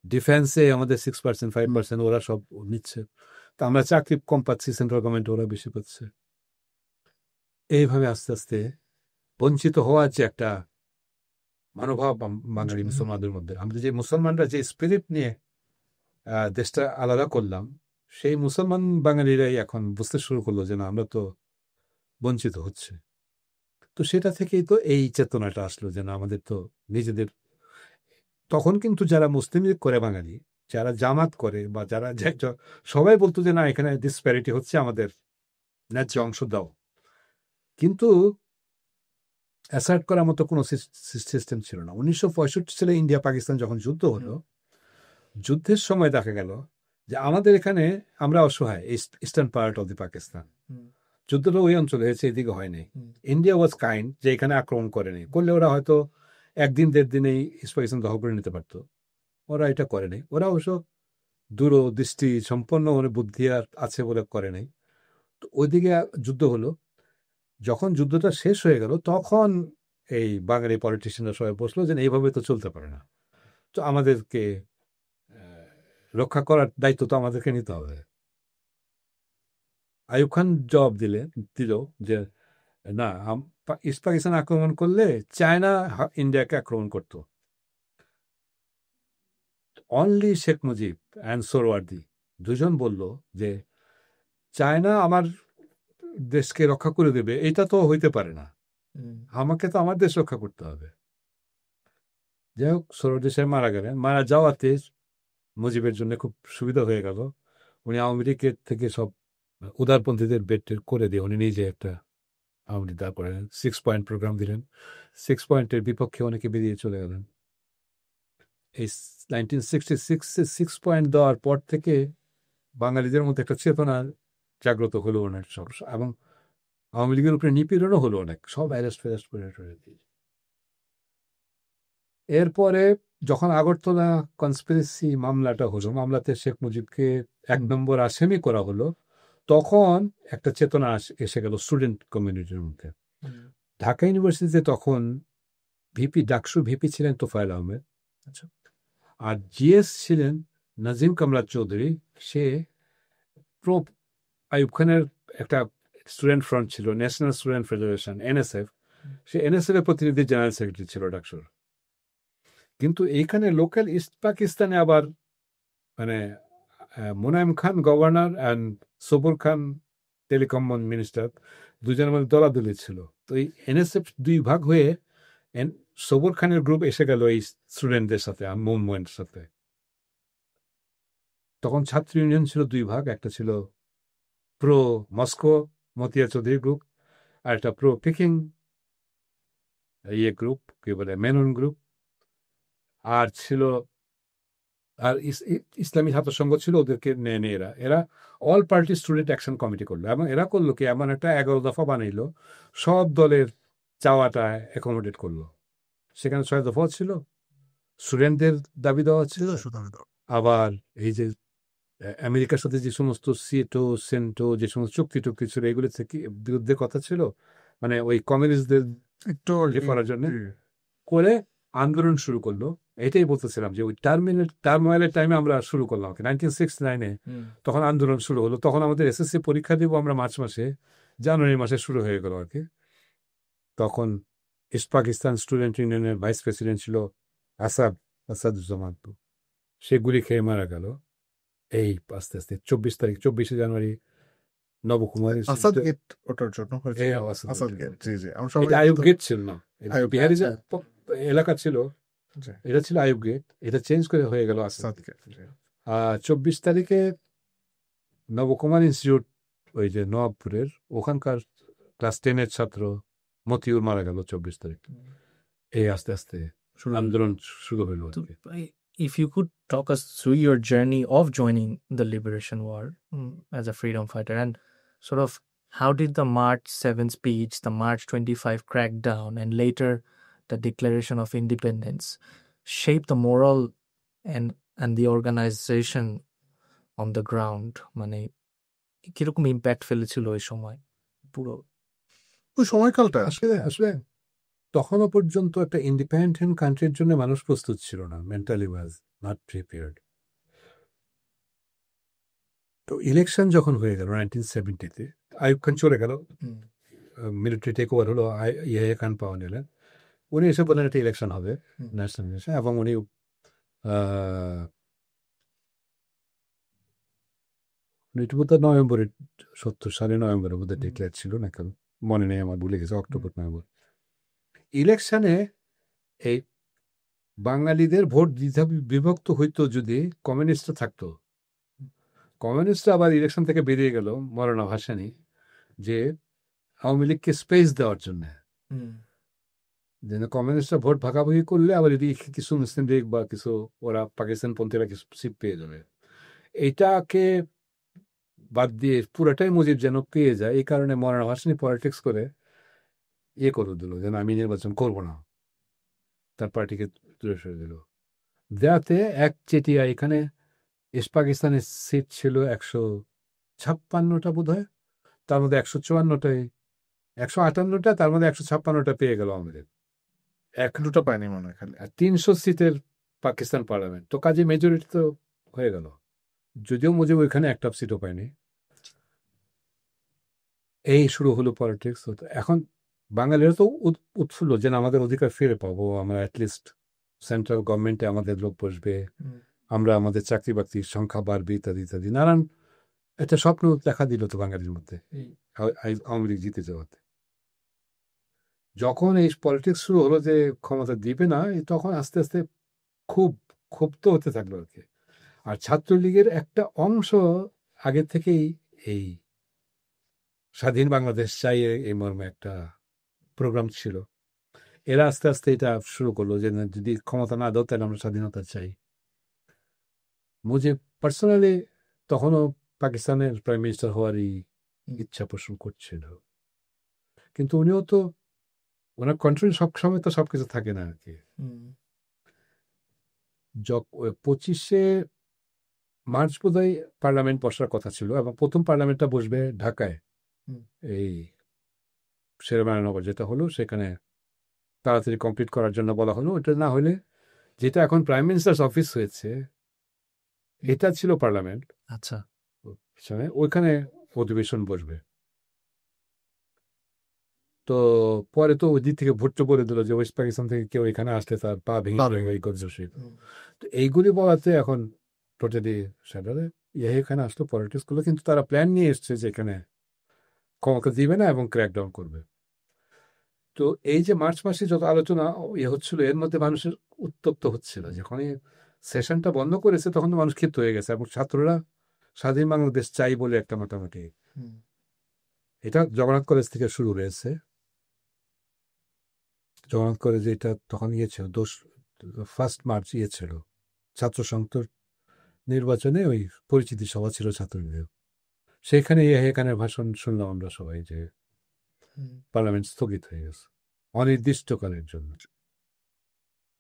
ডিফেন্সে আমাদের 6%, 5% ওরা সব নিচ্ছে। তো আমরা চাকরি কম পাচ্ছি, সেন্ট্রাল গভর্নমেন্ট ওরা বেশি পাচ্ছে। এইভাবে আস্তে আস্তে বঞ্চিত হওয়ার যে একটা মনোভাব বাঙালি মুসলমানদের মধ্যে, আমরা যে মুসলমানরা যে স্পিরিট নিয়ে দেশটা আলাদা করলাম, সেই মুসলমান বাঙালিরাই এখন বুঝতে শুরু করলো যে না, আমরা তো বঞ্চিত হচ্ছে। তো সেটা থেকেই তো এই চেতনাটা আসলো যে না, আমাদের তো নিজেদের। তখন কিন্তু যারা মুসলিম লীগ করে বাঙালি, যারা জামাত করে, বা যারা সবাই বলতো যে না, এখানে ডিসপ্যারিটি হচ্ছে, আমাদের ন্যায্য অংশ দাও। কিন্তু অ্যাসার্ট করার মতো কোনো সিস্টেম ছিল না। 1965 সালে ইন্ডিয়া পাকিস্তান যখন যুদ্ধ হলো, যুদ্ধের সময় দেখা গেল যে আমাদের এখানে আমরা অসহায়, eastern part of the Pakistan, যুদ্ধটা ওই অঞ্চলে হয়েছে, এদিকে হয়নি। ইন্ডিয়া ওয়াজ কাইন্ড, যে এখানে আক্রমণ করেনি, করলে ওরা হয়তো 1-1.5 দিনেই ইস্ট পাকিস্তান দখল করে নিতে পারতো। ওরা এটা করেনি। ওরা অবশ্য দূরদৃষ্টি সম্পন্ন, মানে বুদ্ধি আর আছে বলে করে নাই। তো ওইদিকে যুদ্ধ হলো। যখন যুদ্ধটা শেষ হয়ে গেল, তখন এই বাঙালি পলিটিশিয়ানরা সবাই বসলো যে এইভাবে তো চলতে পারে না, তো আমাদেরকে রক্ষা করার দায়িত্ব তো আমাদেরকে নিতে হবে। আইয়ুব খান জবাব দিল যে না, ইস্ট পাকিস্তান আক্রমণ করলে চায়না ইন্ডিয়াকে আক্রমণ করতো। অনলি শেখ মুজিব অ্যান্ড সোহরাওয়ার্দী দুজন বলল যে চায়না আমার দেশকে রক্ষা করে দেবে, এটা তো হইতে পারে না, আমাকে তো আমার দেশ রক্ষা করতে হবে। যাই হোক, সোহরাওয়ার্দী সাহেব মারা গেলেন। মারা যাওয়াতে মুজিবের জন্য খুব সুবিধা হয়ে গেল। উনি আওয়ামী লীগের থেকে সব উদারপন্থীদের বের করে দিয়ে উনি নিজে একটা আওয়ামী লীগ দাঁড় করেন, 6 পয়েন্ট প্রোগ্রাম দিলেন। 6 পয়েন্টের বিপক্ষে অনেকে বেরিয়ে চলে গেলেন। এই 1966-এ 6 পয়েন্ট দেওয়ার পর থেকে বাঙালিদের মধ্যে একটা চেতনা জাগ্রত হলো অনেক সব, এবং আওয়ামী লীগের উপরে নিপীড়নও হলো অনেক, সব অ্যারেস্ট ফেরেস্ট করে দিয়ে। এরপরে যখন আগরতলা কনস্পিরেসি মামলাটা হলো, মামলাতে শেখ মুজিবকে 1 নম্বর আসামি করা হলো, তখন একটা চেতনা এসে গেল স্টুডেন্ট কমিউনিটির মধ্যে। ঢাকা ইউনিভার্সিটিতে তখন ডাকসু ভিপি ছিলেন তোফায়েল আহমেদ, আর জিএস ছিলেন নাজিম কামরাজ চৌধুরী। সে প্রো আইয়ুব খানের একটা স্টুডেন্ট ফ্রন্ট ছিল, ন্যাশনাল স্টুডেন্ট ফেডারেশন, এনএসএফ। সে এনএসএফ এর প্রতিনিধি জেনারেল সেক্রেটারি ছিল ডাকসুর। কিন্তু এইখানে লোকাল ইস্ট পাকিস্তানে আবার মানে Monayem Khan governor and Sabur Khan telecom minister, দুজনের মধ্যে দলাদলি ছিল। তো এই এনএসএফ 2 ভাগ হয়ে সবুর খানের গ্রুপ এসে গেল এই স্টুডেন্টদের সাথে, মুভমেন্টের সাথে। তখন ছাত্র ইউনিয়ন ছিল 2 ভাগ, একটা ছিল pro Moscow Matia Chowdhury group, আর একটা প্রো পিকিং গ্রুপ, কি বলে মেনন গ্রুপ, আর ছিল আর ইসলামী ছাত্র সংঘ ছিল, ওদেরকে নিয়ে এরা all party student action committee করলো। এবং এরা করলো কি, এমন একটা 11 দফা বানাইলো, সব দলের চাওয়াটা অ্যাকোমোডেট করলো। সেখানে 6 দফা ছিল, স্টুডেন্টদের দাবি দেওয়া ছিল, আবার এই যে আমেরিকার সাথে যে সমস্ত সেন্টো যে সমস্ত চুক্তি টুক্তি ছিল, এগুলো থেকে বিরুদ্ধে কথা ছিল, মানে ওই কমিউনিস্টদের একটু করার জন্য করে আন্দোলন শুরু করলো। এটাই বলতেছিলাম যে ওই টার্মোয়াইলের টাইমে আমরা শুরু করলাম 1969-এ, তখন আন্দোলন শুরু হলো। তখন আমাদের এসএসসি পরীক্ষা দিব আমরা মার্চ মাসে, জানুয়ারি মাসে শুরু হয়ে গেল আর কি। তখন ইস্ট পাকিস্তান স্টুডেন্ট ইউনিয়নের ভাইস প্রেসিডেন্ট ছিল আসাদুজ্জামান, সে গুলি খেয়ে মারা গেল। এই আস্তে আস্তে 24শে জানুয়ারি নবকুমার আসাদ গেট ওটার জন্য আসাদ গেট, জি জি, আমরা সবাই আইয়ুব গেট ছিল না, বিহারি এলাকা ছিল, এটা ছিল আইয়ুব গেট, এটা চেঞ্জ করে হয়ে গেল আসাদ গেট। 24 তারিখে নবকুমার ইনস্টিটিউট, ওই যে নবাবপুরের, ওখানকার ক্লাস 10-এর ছাত্র মতিউর মারা গেল 24 তারিখ। এই আস্তে আস্তে আন্দোলন শুরু হইল। If you could talk us through your journey of joining the Liberation War as a freedom fighter, and sort of how did the March 7 speech, the March 25 crackdown, and later the Declaration of Independence shape the moral and the organization on the ground? মানে কিরকম impact ফেলেছিল ওই সময় পুরো ওই সময়কালটা? আসলে তখনও পর্যন্ত একটা ইন্ডিপেন্ডেন্ট কান্ট্রির জন্য মানুষ প্রস্তুত ছিল না, মেন্টালি ওয়াজ নট প্রিপেয়ার্ড। তো ইলেকশন যখন হয়ে গেল 1970-তে, আইয়ুব খান চলে গেল, মিলিটারি টেক ওভার হলো, ইয়াহিয়া খান পাওয়া নিলেন। উনি এসে বললেন একটা ইলেকশন হবে, ন্যাশনাল ইলেকশন, এবং উনি 70 সালে নভেম্বরের মধ্যে ডিক্লেয়ার ছিল না, কেন মনে নেই আমার, ভুলে গেছে, অক্টোবর নভেম্বর। ইলেকশনে এই বাঙালিদের ভোট বিভক্ত হইতো যদি কমিউনিস্টরা থাকতো। কমিউনিস্টরা আবার ইলেকশন থেকে বেরিয়ে গেল মৌলানা ভাসানী, যে আওয়ামী লীগকে স্পেস দেওয়ার জন্য, যেন কমিউনিস্টরা ভোট ভাগাভাগি করলে আবার এদিকে কিছু মুসলিম লীগ বা কিছু ওরা পাকিস্তানপন্থীরা কিছু সিট পেয়ে যাবে। এইটাকে বাদ দিয়ে পুরোটাই মুজিব যেন পেয়ে যায়, এই কারণে মৌলানা ভাসানী পলিটিক্স করে করে দিল যেন আমি নির্বাচন করব না, তার পার্টিকে দূরে সরে দিল। দেয়াতে এক চেটিয়া এখানে ইস্ট পাকিস্তানের সিট ছিল 156টা বোধ হয়, তার মধ্যে 158টা, তার মধ্যে 156টা পেয়ে গেল আমাদের, 1-2টা পায়নি মনে হয় খালি। 300 সিটের পাকিস্তান পার্লামেন্ট, তো কাজে মেজরিটি তো হয়ে গেল, যদিও মুজিব ওইখানে একটা সিটও পায়নি। এই শুরু হলো পলিটিক্স। এখন বাঙালিরা তো উৎফুল্ল যেন আমাদের অধিকার ফিরে পাবো, আমরা অ্যাটলিস্ট সেন্ট্রাল গভর্নমেন্টে আমাদের লোক বসবে, আমরা আমাদের চাকরি বাকরির সংখ্যা বাড়বে, ইত্যাদি ইত্যাদি নানান একটা স্বপ্ন দেখা দিল তো বাঙালির মধ্যে আওয়ামী লীগ জিতে যাওয়াতে। যখন এই পলিটিক্স শুরু হলো যে ক্ষমতা দিবে না, তখন আস্তে আস্তে খুব ক্ষুব্ধ হতে থাকলো আর কি। আর ছাত্রলীগের একটা অংশ আগে থেকেই এই স্বাধীন বাংলাদেশ চাই এই মর্মে একটা প্রোগ্রাম ছিল, এরা আস্তে আস্তে এটা শুরু করলো যে যদি ক্ষমতা না দাও তাহলে আমরা স্বাধীনতা চাই। মুজিব পার্সোনালি তখনও পাকিস্তানের প্রাইম মিনিস্টার হওয়ারই ইচ্ছা পোষণ করছিল, কিন্তু উনিও তো ওনার কন্ট্রোল সব সময় তো সবকিছু থাকে না আর কি। 25শে মার্চ বোধহয় পার্লামেন্ট বসার কথা ছিল, এবং প্রথম পার্লামেন্টটা বসবে ঢাকায়, এই শেরেবাংলা যেটা হলো সেখানে তাড়াতাড়ি কমপ্লিট করার জন্য বলা হলো। ওটা না হলে যেটা এখন প্রাইম মিনিস্টার্স অফিস হয়েছে, এটা ছিল পার্লামেন্ট, আচ্ছা, ওইখানে অধিবেশন বসবে। তো পরে তো ওই দিক থেকে ভোটটা বলে দিল যে ওয়েস্ট পাকিস্তান থেকে কেউ এখানে আসলে তার পা ভেঙে গজশীল। তো এইগুলি বলাতে এখন টোটালি সেটারে এখানে আসলো পলিটিক্স করলো, কিন্তু তারা প্ল্যান নিয়ে এসছে যে এখানে ক্ষমতা দিবে না এবং ক্র্যাকডাউন করবে। তো এই যে মার্চ মাসে যত আলোচনা হচ্ছিল, এর মধ্যে মানুষের উত্তপ্ত হচ্ছিল। যখন এই সেশনটা বন্ধ করেছে তখন তো মানুষ ক্ষিপ্ত হয়ে গেছে, এবং ছাত্ররা স্বাধীন বাংলাদেশ চাই বলে একটা মোটামুটি, এটা জগন্নাথ কলেজ থেকে শুরু হয়েছে। জগন্নাথ কলেজে এটা তখন ছিল 1 মার্চ ছিল ছাত্র সংসদ নির্বাচনে, ওই পরিচিতি সভা ছিল ছাত্রদের। সেখানে এখানের ভাষণ শুনলাম আমরা সবাই, যে পার্লামেন্ট স্থগিত হয়ে গেছে অনির্দিষ্টকালের জন্য।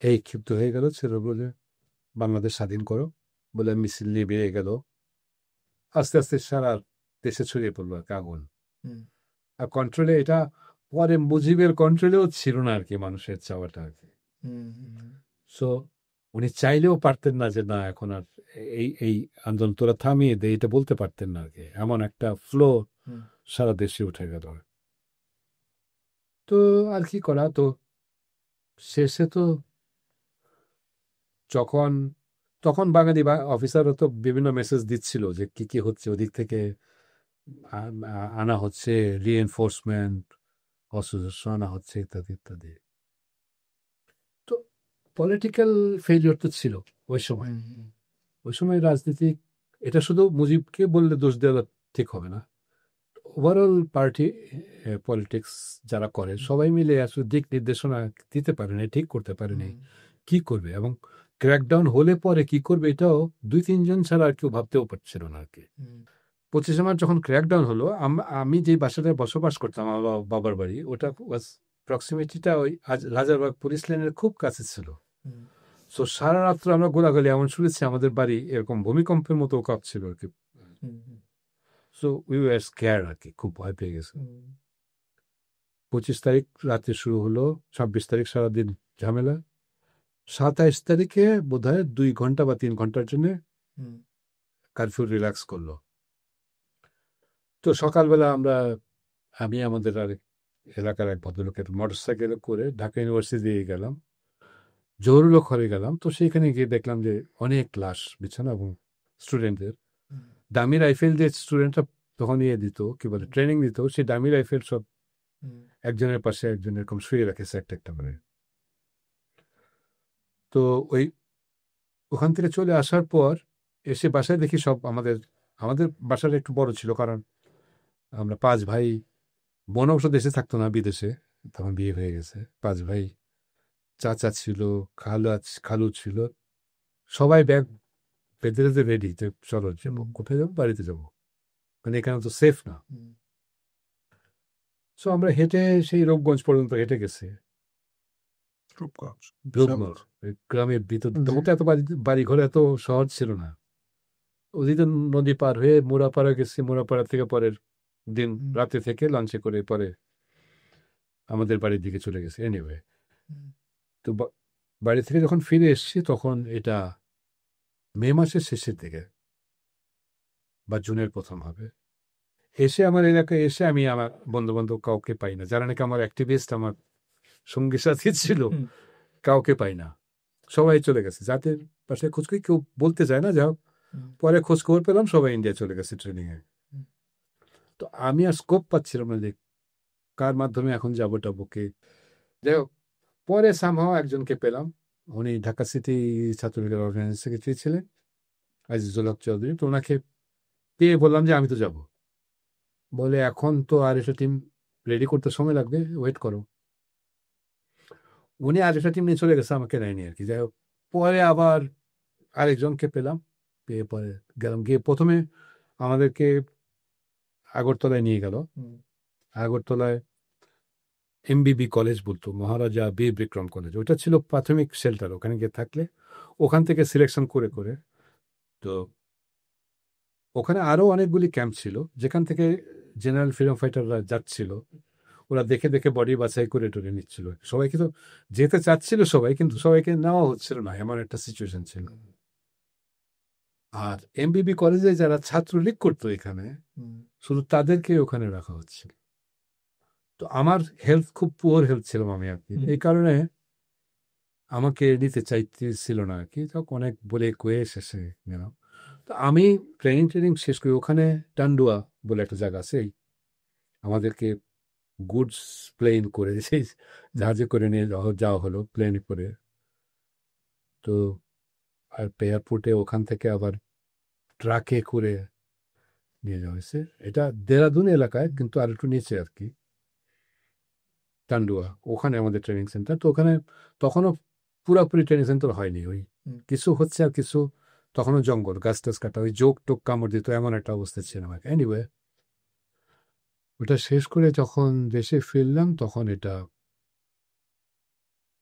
এই ক্ষিপ্ত হয়ে গেল, ছিল বলে বাংলাদেশ স্বাধীন করো বলে মিছিল নিয়ে বেরিয়ে গেল। আস্তে আস্তে সারা দেশে ছড়িয়ে পড়লো আর কি আগুন। আর কন্ট্রোলে, এটা পরে মুজিবের কন্ট্রোলেও ছিল না আর কি মানুষের চাওয়াটা আর কি। সো উনি চাইলেও পারতেন না যে না এখন আর এই আন্দোলন তোরা থামিয়ে দে, এটা বলতে পারতেন না আর কি। এমন একটা ফ্লো সারা দেশে উঠে গেল। তো আর কি করা, তো শেষে তো তখন বাঙালি অফিসাররা তো বিভিন্ন মেসেজ দিচ্ছিল যে কি কি হচ্ছে ওদিক থেকে, আনা হচ্ছে রিএনফোর্সমেন্ট, অস্ত্র আনা হচ্ছে, ইত্যাদি ইত্যাদি। তো পলিটিক্যাল ফেলিওর তো ছিল ওই সময়। ওই সময় রাজনীতি, এটা শুধু মুজিবকে বললে দোষ দেওয়া ঠিক হবে না। ওভারঅল পার্টি পলিটিক্স যারা করে সবাই মিলে আসলে দিক নির্দেশনা দিতে পারেনি, ঠিক করতে পারেনি কি করবে, এবং ক্র্যাকডাউন হলে পরে কি করবে এটাও 2-3 জন ছাড়া আর কেউ ভাবতেও পারছিল না আর কি। 25 মার্চ যখন ক্র্যাকডাউন হলো, আমি যে বাসাটায় বসবাস করতাম, আমার বাবার বাড়ি, ওটা প্রক্সিমিটিটা ওই রাজারবাগ পুলিশ লাইনের খুব কাছে ছিল। সো সারা রাত্র আমরা গোলাগুলি এমন শুনেছি, আমাদের বাড়ি এরকম ভূমিকম্পের মতো কাঁপছিল আর কি। সো উই ওয়ার স্ক্যার্ড আর কি, খুব ভয় পেয়ে গেছে। 25 তারিখ রাতে শুরু হলো, 26 তারিখ সারাদিন ঝামেলা, 27 তারিখে বোধ হয় 2 ঘন্টা বা 3 ঘন্টার জন্য কারফিউ রিল্যাক্স করলো। তো সকালবেলা আমি আমাদের আর এলাকার এক ভদ্রলোকের মোটরসাইকেলে করে ঢাকা ইউনিভার্সিটি দিয়ে গেলাম, জহুরুল হলে গেলাম। তো সেইখানে গিয়ে দেখলাম যে অনেক লাশ বিছানা, এবং স্টুডেন্টদের দামি রাইফেল যে স্টুডেন্টরা তখন দিত, কি বলে ট্রেনিং দিত, সেই দামি রাইফেল সব একজনের পাশে একজন এরকম শুয়ে রাখেছে একটা একটা করে। তো ওখান থেকে চলে আসার পর এসে বাসায় দেখি সব আমাদের বাসাটা একটু বড় ছিল, কারণ আমরা 5 ভাই, বোন অবশ্য দেশে থাকতো না, বিদেশে, তখন বিয়ে হয়ে গেছে। 5 ভাই, চাচা ছিল, খালু ছিল, সবাই ব্যাগ বেঁধে রেডি, যে চলো যাবো, কোথায় যাবো, বাড়িতে যাবো, মানে এখানে তো সেফ না। সো আমরা হেঁটে সেই রূপগঞ্জ পর্যন্ত হেঁটে গেছি। রূপগঞ্জ গ্রামের ভিতর, তখন তো এত বাড়ি ঘরে এত সহজ ছিল না। ওদিকে নদী পার হয়ে মোড়াপাড়া গেছি, মোড়াপাড়া থেকে পরের দিন রাতে থেকে লাঞ্চে করে পরে আমাদের বাড়ির দিকে চলে গেছি। এনিওয়ে, তো বাড়ি থেকে যখন ফিরে এসেছি তখন এটা মে মাসের শেষের দিকে বা জুনের প্রথম হবে। এসে আমার এলাকায় এসে আমি আমার বন্ধু বান্ধব কাউকে পাই না, যারা নাকি আমার অ্যাক্টিভিস্ট, আমার সঙ্গী সাথী ছিল, কাউকে পাই না, সবাই চলে গেছে। যাদের পাশে খোঁজ করি কেউ বলতে চায় না, যা হোক পরে খোঁজ খবর পেলাম সবাই ইন্ডিয়া চলে গেছে ট্রেনিংয়ে। তো আমি আর স্কোপ পাচ্ছিলাম না যে কার মাধ্যমে এখন যাবো টাবুকে। যাই হোক, পরে সামহাও একজনকে পেলাম, উনি ঢাকা সিটি ছাত্রলীগের অর্গানাইজিং সেক্রেটারি ছিলেন, আজিজুল হক চৌধুরী। তো ওনাকে পেয়ে বললাম যে আমি তো যাব। বলে এখন তো আর একটা টিম রেডি করতে সময় লাগবে, ওয়েট করো। উনি আর একটা টিম নিয়ে চলে গেছে, আমাকে নেয়নি আর কি। যাই হোক, পরে আবার আরেকজনকে পেলাম, পেয়ে পরে গেলাম। গিয়ে প্রথমে আমাদেরকে আগরতলায় নিয়ে গেল। আগরতলায় এমবিবি কলেজ বলতো, মহারাজা বীর বিক্রম কলেজ, ওইটা ছিল প্রাথমিক শেল্টার। ওখানে গিয়ে থাকলে ওখান থেকে সিলেকশন করে করে, তো ওখানে আরও অনেকগুলি ক্যাম্প ছিল যেখান থেকে জেনারেল ফ্রিডম ফাইটাররা যাচ্ছিল। ওরা দেখে দেখে বডি বাছাই করে টরে নিচ্ছিল। সবাইকে তো যেতে চাচ্ছিল সবাই, কিন্তু সবাইকে নেওয়া হচ্ছিল না, এমন একটা সিচুয়েশন ছিল। আর এমবিবি কলেজে যারা ছাত্রলীগ করতো এখানে, শুধু তাদেরকে ওখানে রাখা হচ্ছিল। তো আমার হেলথ খুব পুয়ার হেলথ ছিলাম আমি আর কি, এই কারণে আমাকে নিতে চাইতেছিল না আর কি। তখন অনেক বলে কয়ে শেষে গেলাম। তো আমি ট্রেনিং শেষ করি ওখানে টান্ডুয়া বলে একটা জায়গা আছে, আমাদেরকে গুডস প্লেন করে সেই জাহাজে করে নিয়ে যাওয়া হলো, প্লেনে করে। তো আর এয়ারপোর্টে ওখান থেকে আবার ট্রাকে করে নিয়ে যাওয়া হয়েছে। এটা দেরাদুন এলাকায়, কিন্তু আর একটু নিচে আর কি, টান্ডুয়া, ওখানে আমাদের ট্রেনিং সেন্টার। তো ওখানে তখনও পুরাপুরি ট্রেনিং সেন্টার হয়নি, ওই কিছু হচ্ছে আর কিছু, তখনও জঙ্গল, গাছ টাছ কাটা, ওই জোক টোক কামড় দিত, এমন একটা অবস্থা ছিল আমাকে। এনিওয়ে, ওটা শেষ করে যখন দেশে ফিরলাম তখন এটা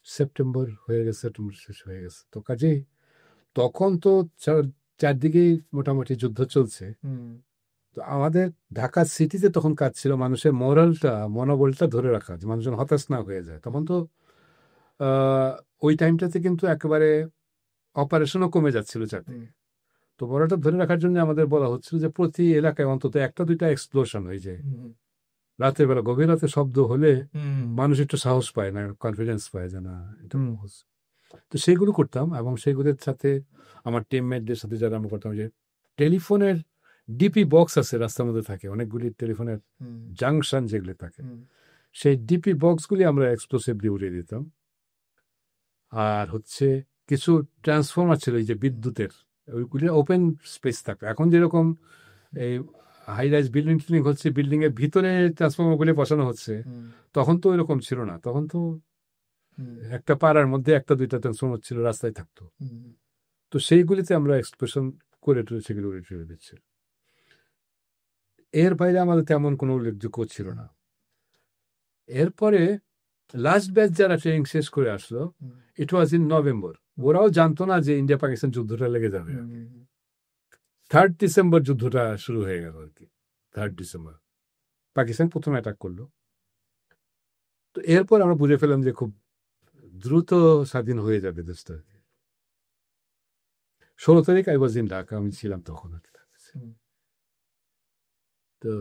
সেপ্টেম্বর হয়ে গেছে, সেপ্টেম্বর শেষ হয়ে গেছে। তো কাজেই তখন তো চারদিকেই মোটামুটি যুদ্ধ চলছে। তো আমাদের ঢাকা সিটিতে তখন কাজ ছিল মানুষের মনোবলটা ধরে রাখা, যে মানুষজন হতাশ না হয়ে যায়। তখন তো ওই টাইমটাতে কিন্তু একেবারে অপারেশনও কমে যাচ্ছিল চারদিকে। তো বড়টা ধরে রাখার জন্য আমাদের বলা হচ্ছিল যে প্রতি এলাকায় অন্তত একটা দুইটা এক্সপ্লোশন হয়ে যায়। রাতের বেলা গভীর রাতে শব্দ হলে মানুষ একটু সাহস পায় না, কনফিডেন্স পায় যে না এটা হচ্ছে। তো সেইগুলো করতাম, এবং সেইগুলোর সাথে আমার টিমমেটদের সাথে যারা আমরা করতাম, যে টেলিফোনের ডিপি বক্স আছে রাস্তার মধ্যে থাকে, অনেকগুলি টেলিফোনের জাংশন যেগুলি থাকে, সেই ডিপি বক্সগুলি আমরা এক্সপ্লোসিভ দিয়ে উড়িয়ে দিতাম। আর হচ্ছে কিছু ট্রান্সফর্মার ছিল এই যে বিদ্যুতের, ওইগুলি ওপেন স্পেস থাকতো। এখন যেরকম এই হাই রাইজ বিল্ডিং টিল্ডিং হচ্ছে, বিল্ডিং এর ভিতরে ট্রান্সফর্মারগুলি বসানো হচ্ছে, তখন তো এরকম ছিল না। তখন তো একটা পাড়ার মধ্যে একটা দুইটা ট্রান্সফর্মার ছিল, রাস্তায় থাকতো। তো সেইগুলিতে আমরা এক্সপ্রেশন করে সেগুলো উড়িয়ে দিচ্ছি। এর বাইরে আমাদের তেমন কোনো উল্লেখযোগ্য ছিল না। এরপরে লাস্ট ব্যাচ যারা ট্রেনিং শেষ করে আসলো, ইট ওয়াজ ইন নভেম্বর। ওরাও জানতো না যে ইন্ডিয়া পাকিস্তান যুদ্ধটা লেগে যাবে। 3rd ডিসেম্বর যুদ্ধটা শুরু হয়ে গেল আর কি। 3rd ডিসেম্বর পাকিস্তান প্রথম অ্যাটাক করলো। তো এরপর আমরা বুঝে ফেললাম যে খুব দ্রুত স্বাধীন হয়ে যাবে দেশটা। 16 তারিখ আই ওয়াজ ইন ঢাকা, আমি ছিলাম তখন। তো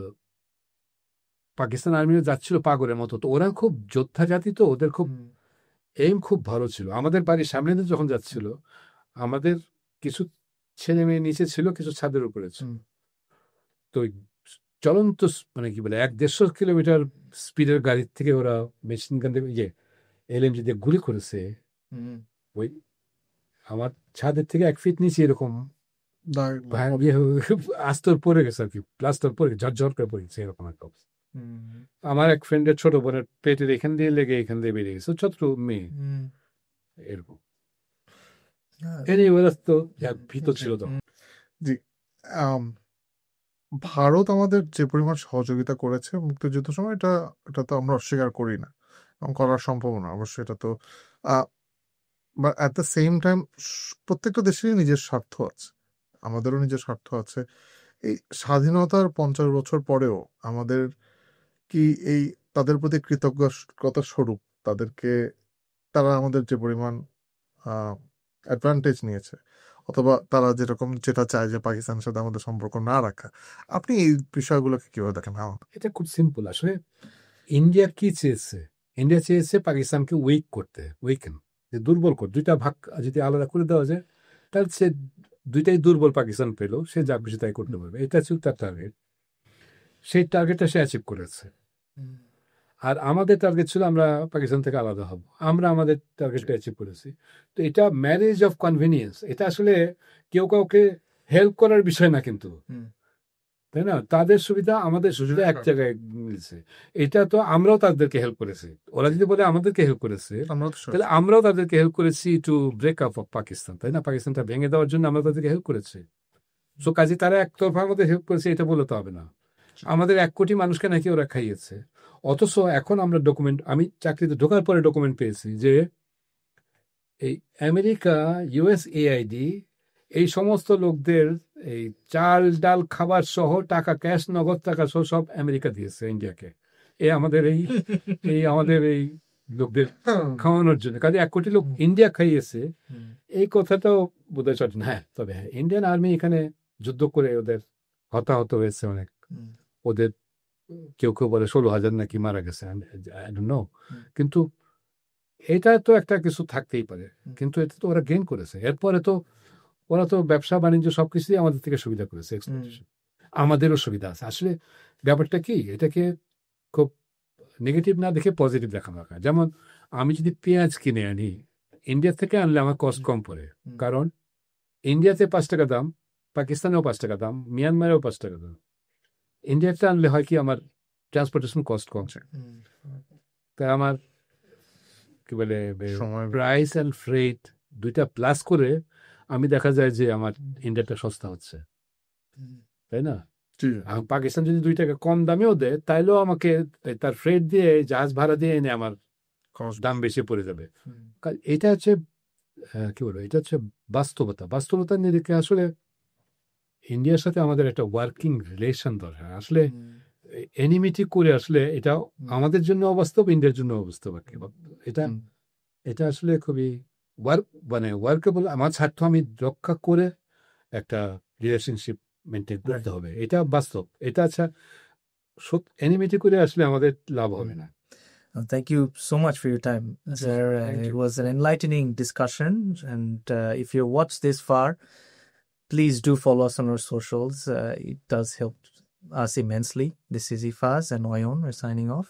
পাকিস্তান আর্মিরা যাচ্ছিল পাগলের মতো। তো ওরা খুব যোদ্ধা জাতি, তো ওদের খুব এইম খুব ভালো ছিল। আমাদের বাড়ির সামনে দিয়ে যখন যাচ্ছিল, আমাদের কিছু ছেলে মেয়ে নিচে ছিল, কিছু ছাদের উপরে ছিল। তো চলন্ত মানে কি বলে 150 কিলোমিটার স্পিডের গাড়ির থেকে ওরা মেশিন গান দিয়ে এলএমজি দিয়ে গুলি করেছে। ওই আমার ছাদের থেকে 1 ফিট নিচে এরকম আস্তর পড়ে গেছে আর কি, প্লাস্টার পড়ে ঝরঝর করে পড়ে গেছে, এরকম একটা অবস্থা। আমার এক ফ্রেন্ডের ছোট বোনের পেটের এখান দিয়ে লেগে এখান দিয়ে বেরিয়ে গেছে, ছোট্ট মেয়ে এরকম। তো ভীত ছিল তখন। জি, ভারত আমাদের যে পরিমাণ সহযোগিতা করেছে মুক্তিযুদ্ধের সময়, এটা তো আমরা অস্বীকার করি না, এবং করার সম্ভব না অবশ্যই। এটা তো but at the same time প্রত্যেকটা দেশেরই নিজের স্বার্থ আছে, আমাদেরও নিজের স্বার্থ আছে। এই স্বাধীনতার 50 বছর পরেও আমাদের কি এই তাদের প্রতি কৃতজ্ঞতা স্বরূপ তারা আমাদের যে পরিমাণ অ্যাডভান্টেজ নিয়েছে, অথবা তারা যেটা চায় যে পাকিস্তানের সাথে আমাদের সম্পর্ক না রাখা, আপনি এই বিষয়গুলোকে কিভাবে দেখেন? এটা খুব সিম্পল আসলে। ইন্ডিয়া কি চেয়েছে? ইন্ডিয়া চেয়েছে পাকিস্তানকে উইকেন, দুর্বল করে। দুইটা ভাগ যদি আলাদা করে দেওয়া যায়, তাহলে সে দুইটাই দুর্বল পাকিস্তান পেল, সে যা খুশি তাই করতে পারবে। এটা ছিল তার টার্গেট। সেই টার্গেটটা সে অ্যাচিভ করেছে। আর আমাদের টার্গেট ছিল আমরা পাকিস্তান থেকে আলাদা হব। আমরা আমাদের টার্গেটটা অ্যাচিভ করেছি। তো এটা ম্যারেজ অফ কনভিনিয়েন্স। এটা আসলে কেউ কাউকে হেল্প করার বিষয় না কিন্তু, তাই না? তাদের সুবিধা আমাদের সুবিধা এক জায়গায় মিলছে। এটা তো আমরাও তাদেরকে হেল্প করেছি। ওরা যদি বলে আমাদেরকে হেল্প করেছে, তাহলে আমরাও তাদেরকে হেল্প করেছি to break up of Pakistan, তাই না? পাকিস্তানটা ভেঙে দেওয়ার জন্য আমরা তাদেরকে হেল্প করেছি। সো কাজে তারা একতরফা আমাদের হেল্প করেছে এটা বলে তো হবে না। আমাদের 1 কোটি মানুষকে নাকি ওরা খাইয়েছে। অথচ এখন আমরা আমি চাকরিতে ঢোকার পরে ডকুমেন্ট পেয়েছি যে এই আমেরিকা, USAID এই সমস্ত লোকদের এই চাল ডাল খাবার সহ টাকা, ক্যাশ নগদ টাকা সহ সব আমেরিকা দিয়েছে ইন্ডিয়াকে, আমাদের এই লোকদের খাওয়ানোর জন্য। কাজে 1 কোটি লোক ইন্ডিয়া খাইয়েছে, এই কথাটাও বোধহয় সঠিক না। হ্যাঁ, তবে ইন্ডিয়ান আর্মি এখানে যুদ্ধ করে ওদের হতাহত হয়েছে অনেক। ওদের কেউ কেউ বলে 16,000 নাকি মারা গেছে, I don't know। কিন্তু এটা তো একটা কিছু থাকতেই পারে, কিন্তু এটা তো ওরা গেইন করেছে। এরপরে তো ওরা তো ব্যবসা বাণিজ্য সবকিছুই আমাদের থেকে সুবিধা করেছে, আমাদেরও সুবিধা আছে। আসলে ব্যাপারটা কি, এটাকে খুব নেগেটিভ না দেখে পজিটিভ দেখানো দরকার। যেমন আমি যদি পেঁয়াজ কিনে আনি, ইন্ডিয়া থেকে আনলে আমার কস্ট কম পড়ে, কারণ ইন্ডিয়াতে 5 টাকা দাম, পাকিস্তানেও 5 টাকা দাম, মিয়ানমারেও 5 টাকা দাম। ইন্ডিয়াতে আনলে হয় কি আমার ট্রান্সপোর্টেশন কস্ট কমছে, তাই আমার কি বলে সময় প্রাইস অ্যান্ড ফ্রেট দুইটা প্লাস করে আমি দেখা যায় যে আমার ইন্ডিয়াটা সস্তা হচ্ছে, তাই না? এখন পাকিস্তান যদি 2 টাকা কম দামেও দেয়, তাইলেও আমাকে তার ফ্রেট দিয়ে জাহাজ ভাড়া দিয়ে এনে আমার দাম বেশি পড়ে যাবে। এটা হচ্ছে কি বলবো, এটা হচ্ছে বাস্তবতা নিরিখে আসলে ইন্ডিয়ার সাথে আমাদের একটা ওয়ার্কিং রিলেশন দরকার। আসলে এনিমিটি করে আসলে এটা আমাদের জন্য অবাস্তব, ইন্ডিয়ার জন্য অবাস্তব। এটা আসলে খুবই ওয়ার্কেবল। আমার স্বার্থ আমি রক্ষা করে একটা রিলেশনশিপ মেনটেন করতে হবে, এটা বাস্তব। এটা আচ্ছা এনিমিটি করে আসলে আমাদের লাভ হবে না। Thank you so much for your time, sir. It was an enlightening discussion, and if you watched this far, please do follow us on our socials. It does help us immensely. This is Ifaz and Oyon. We're signing off.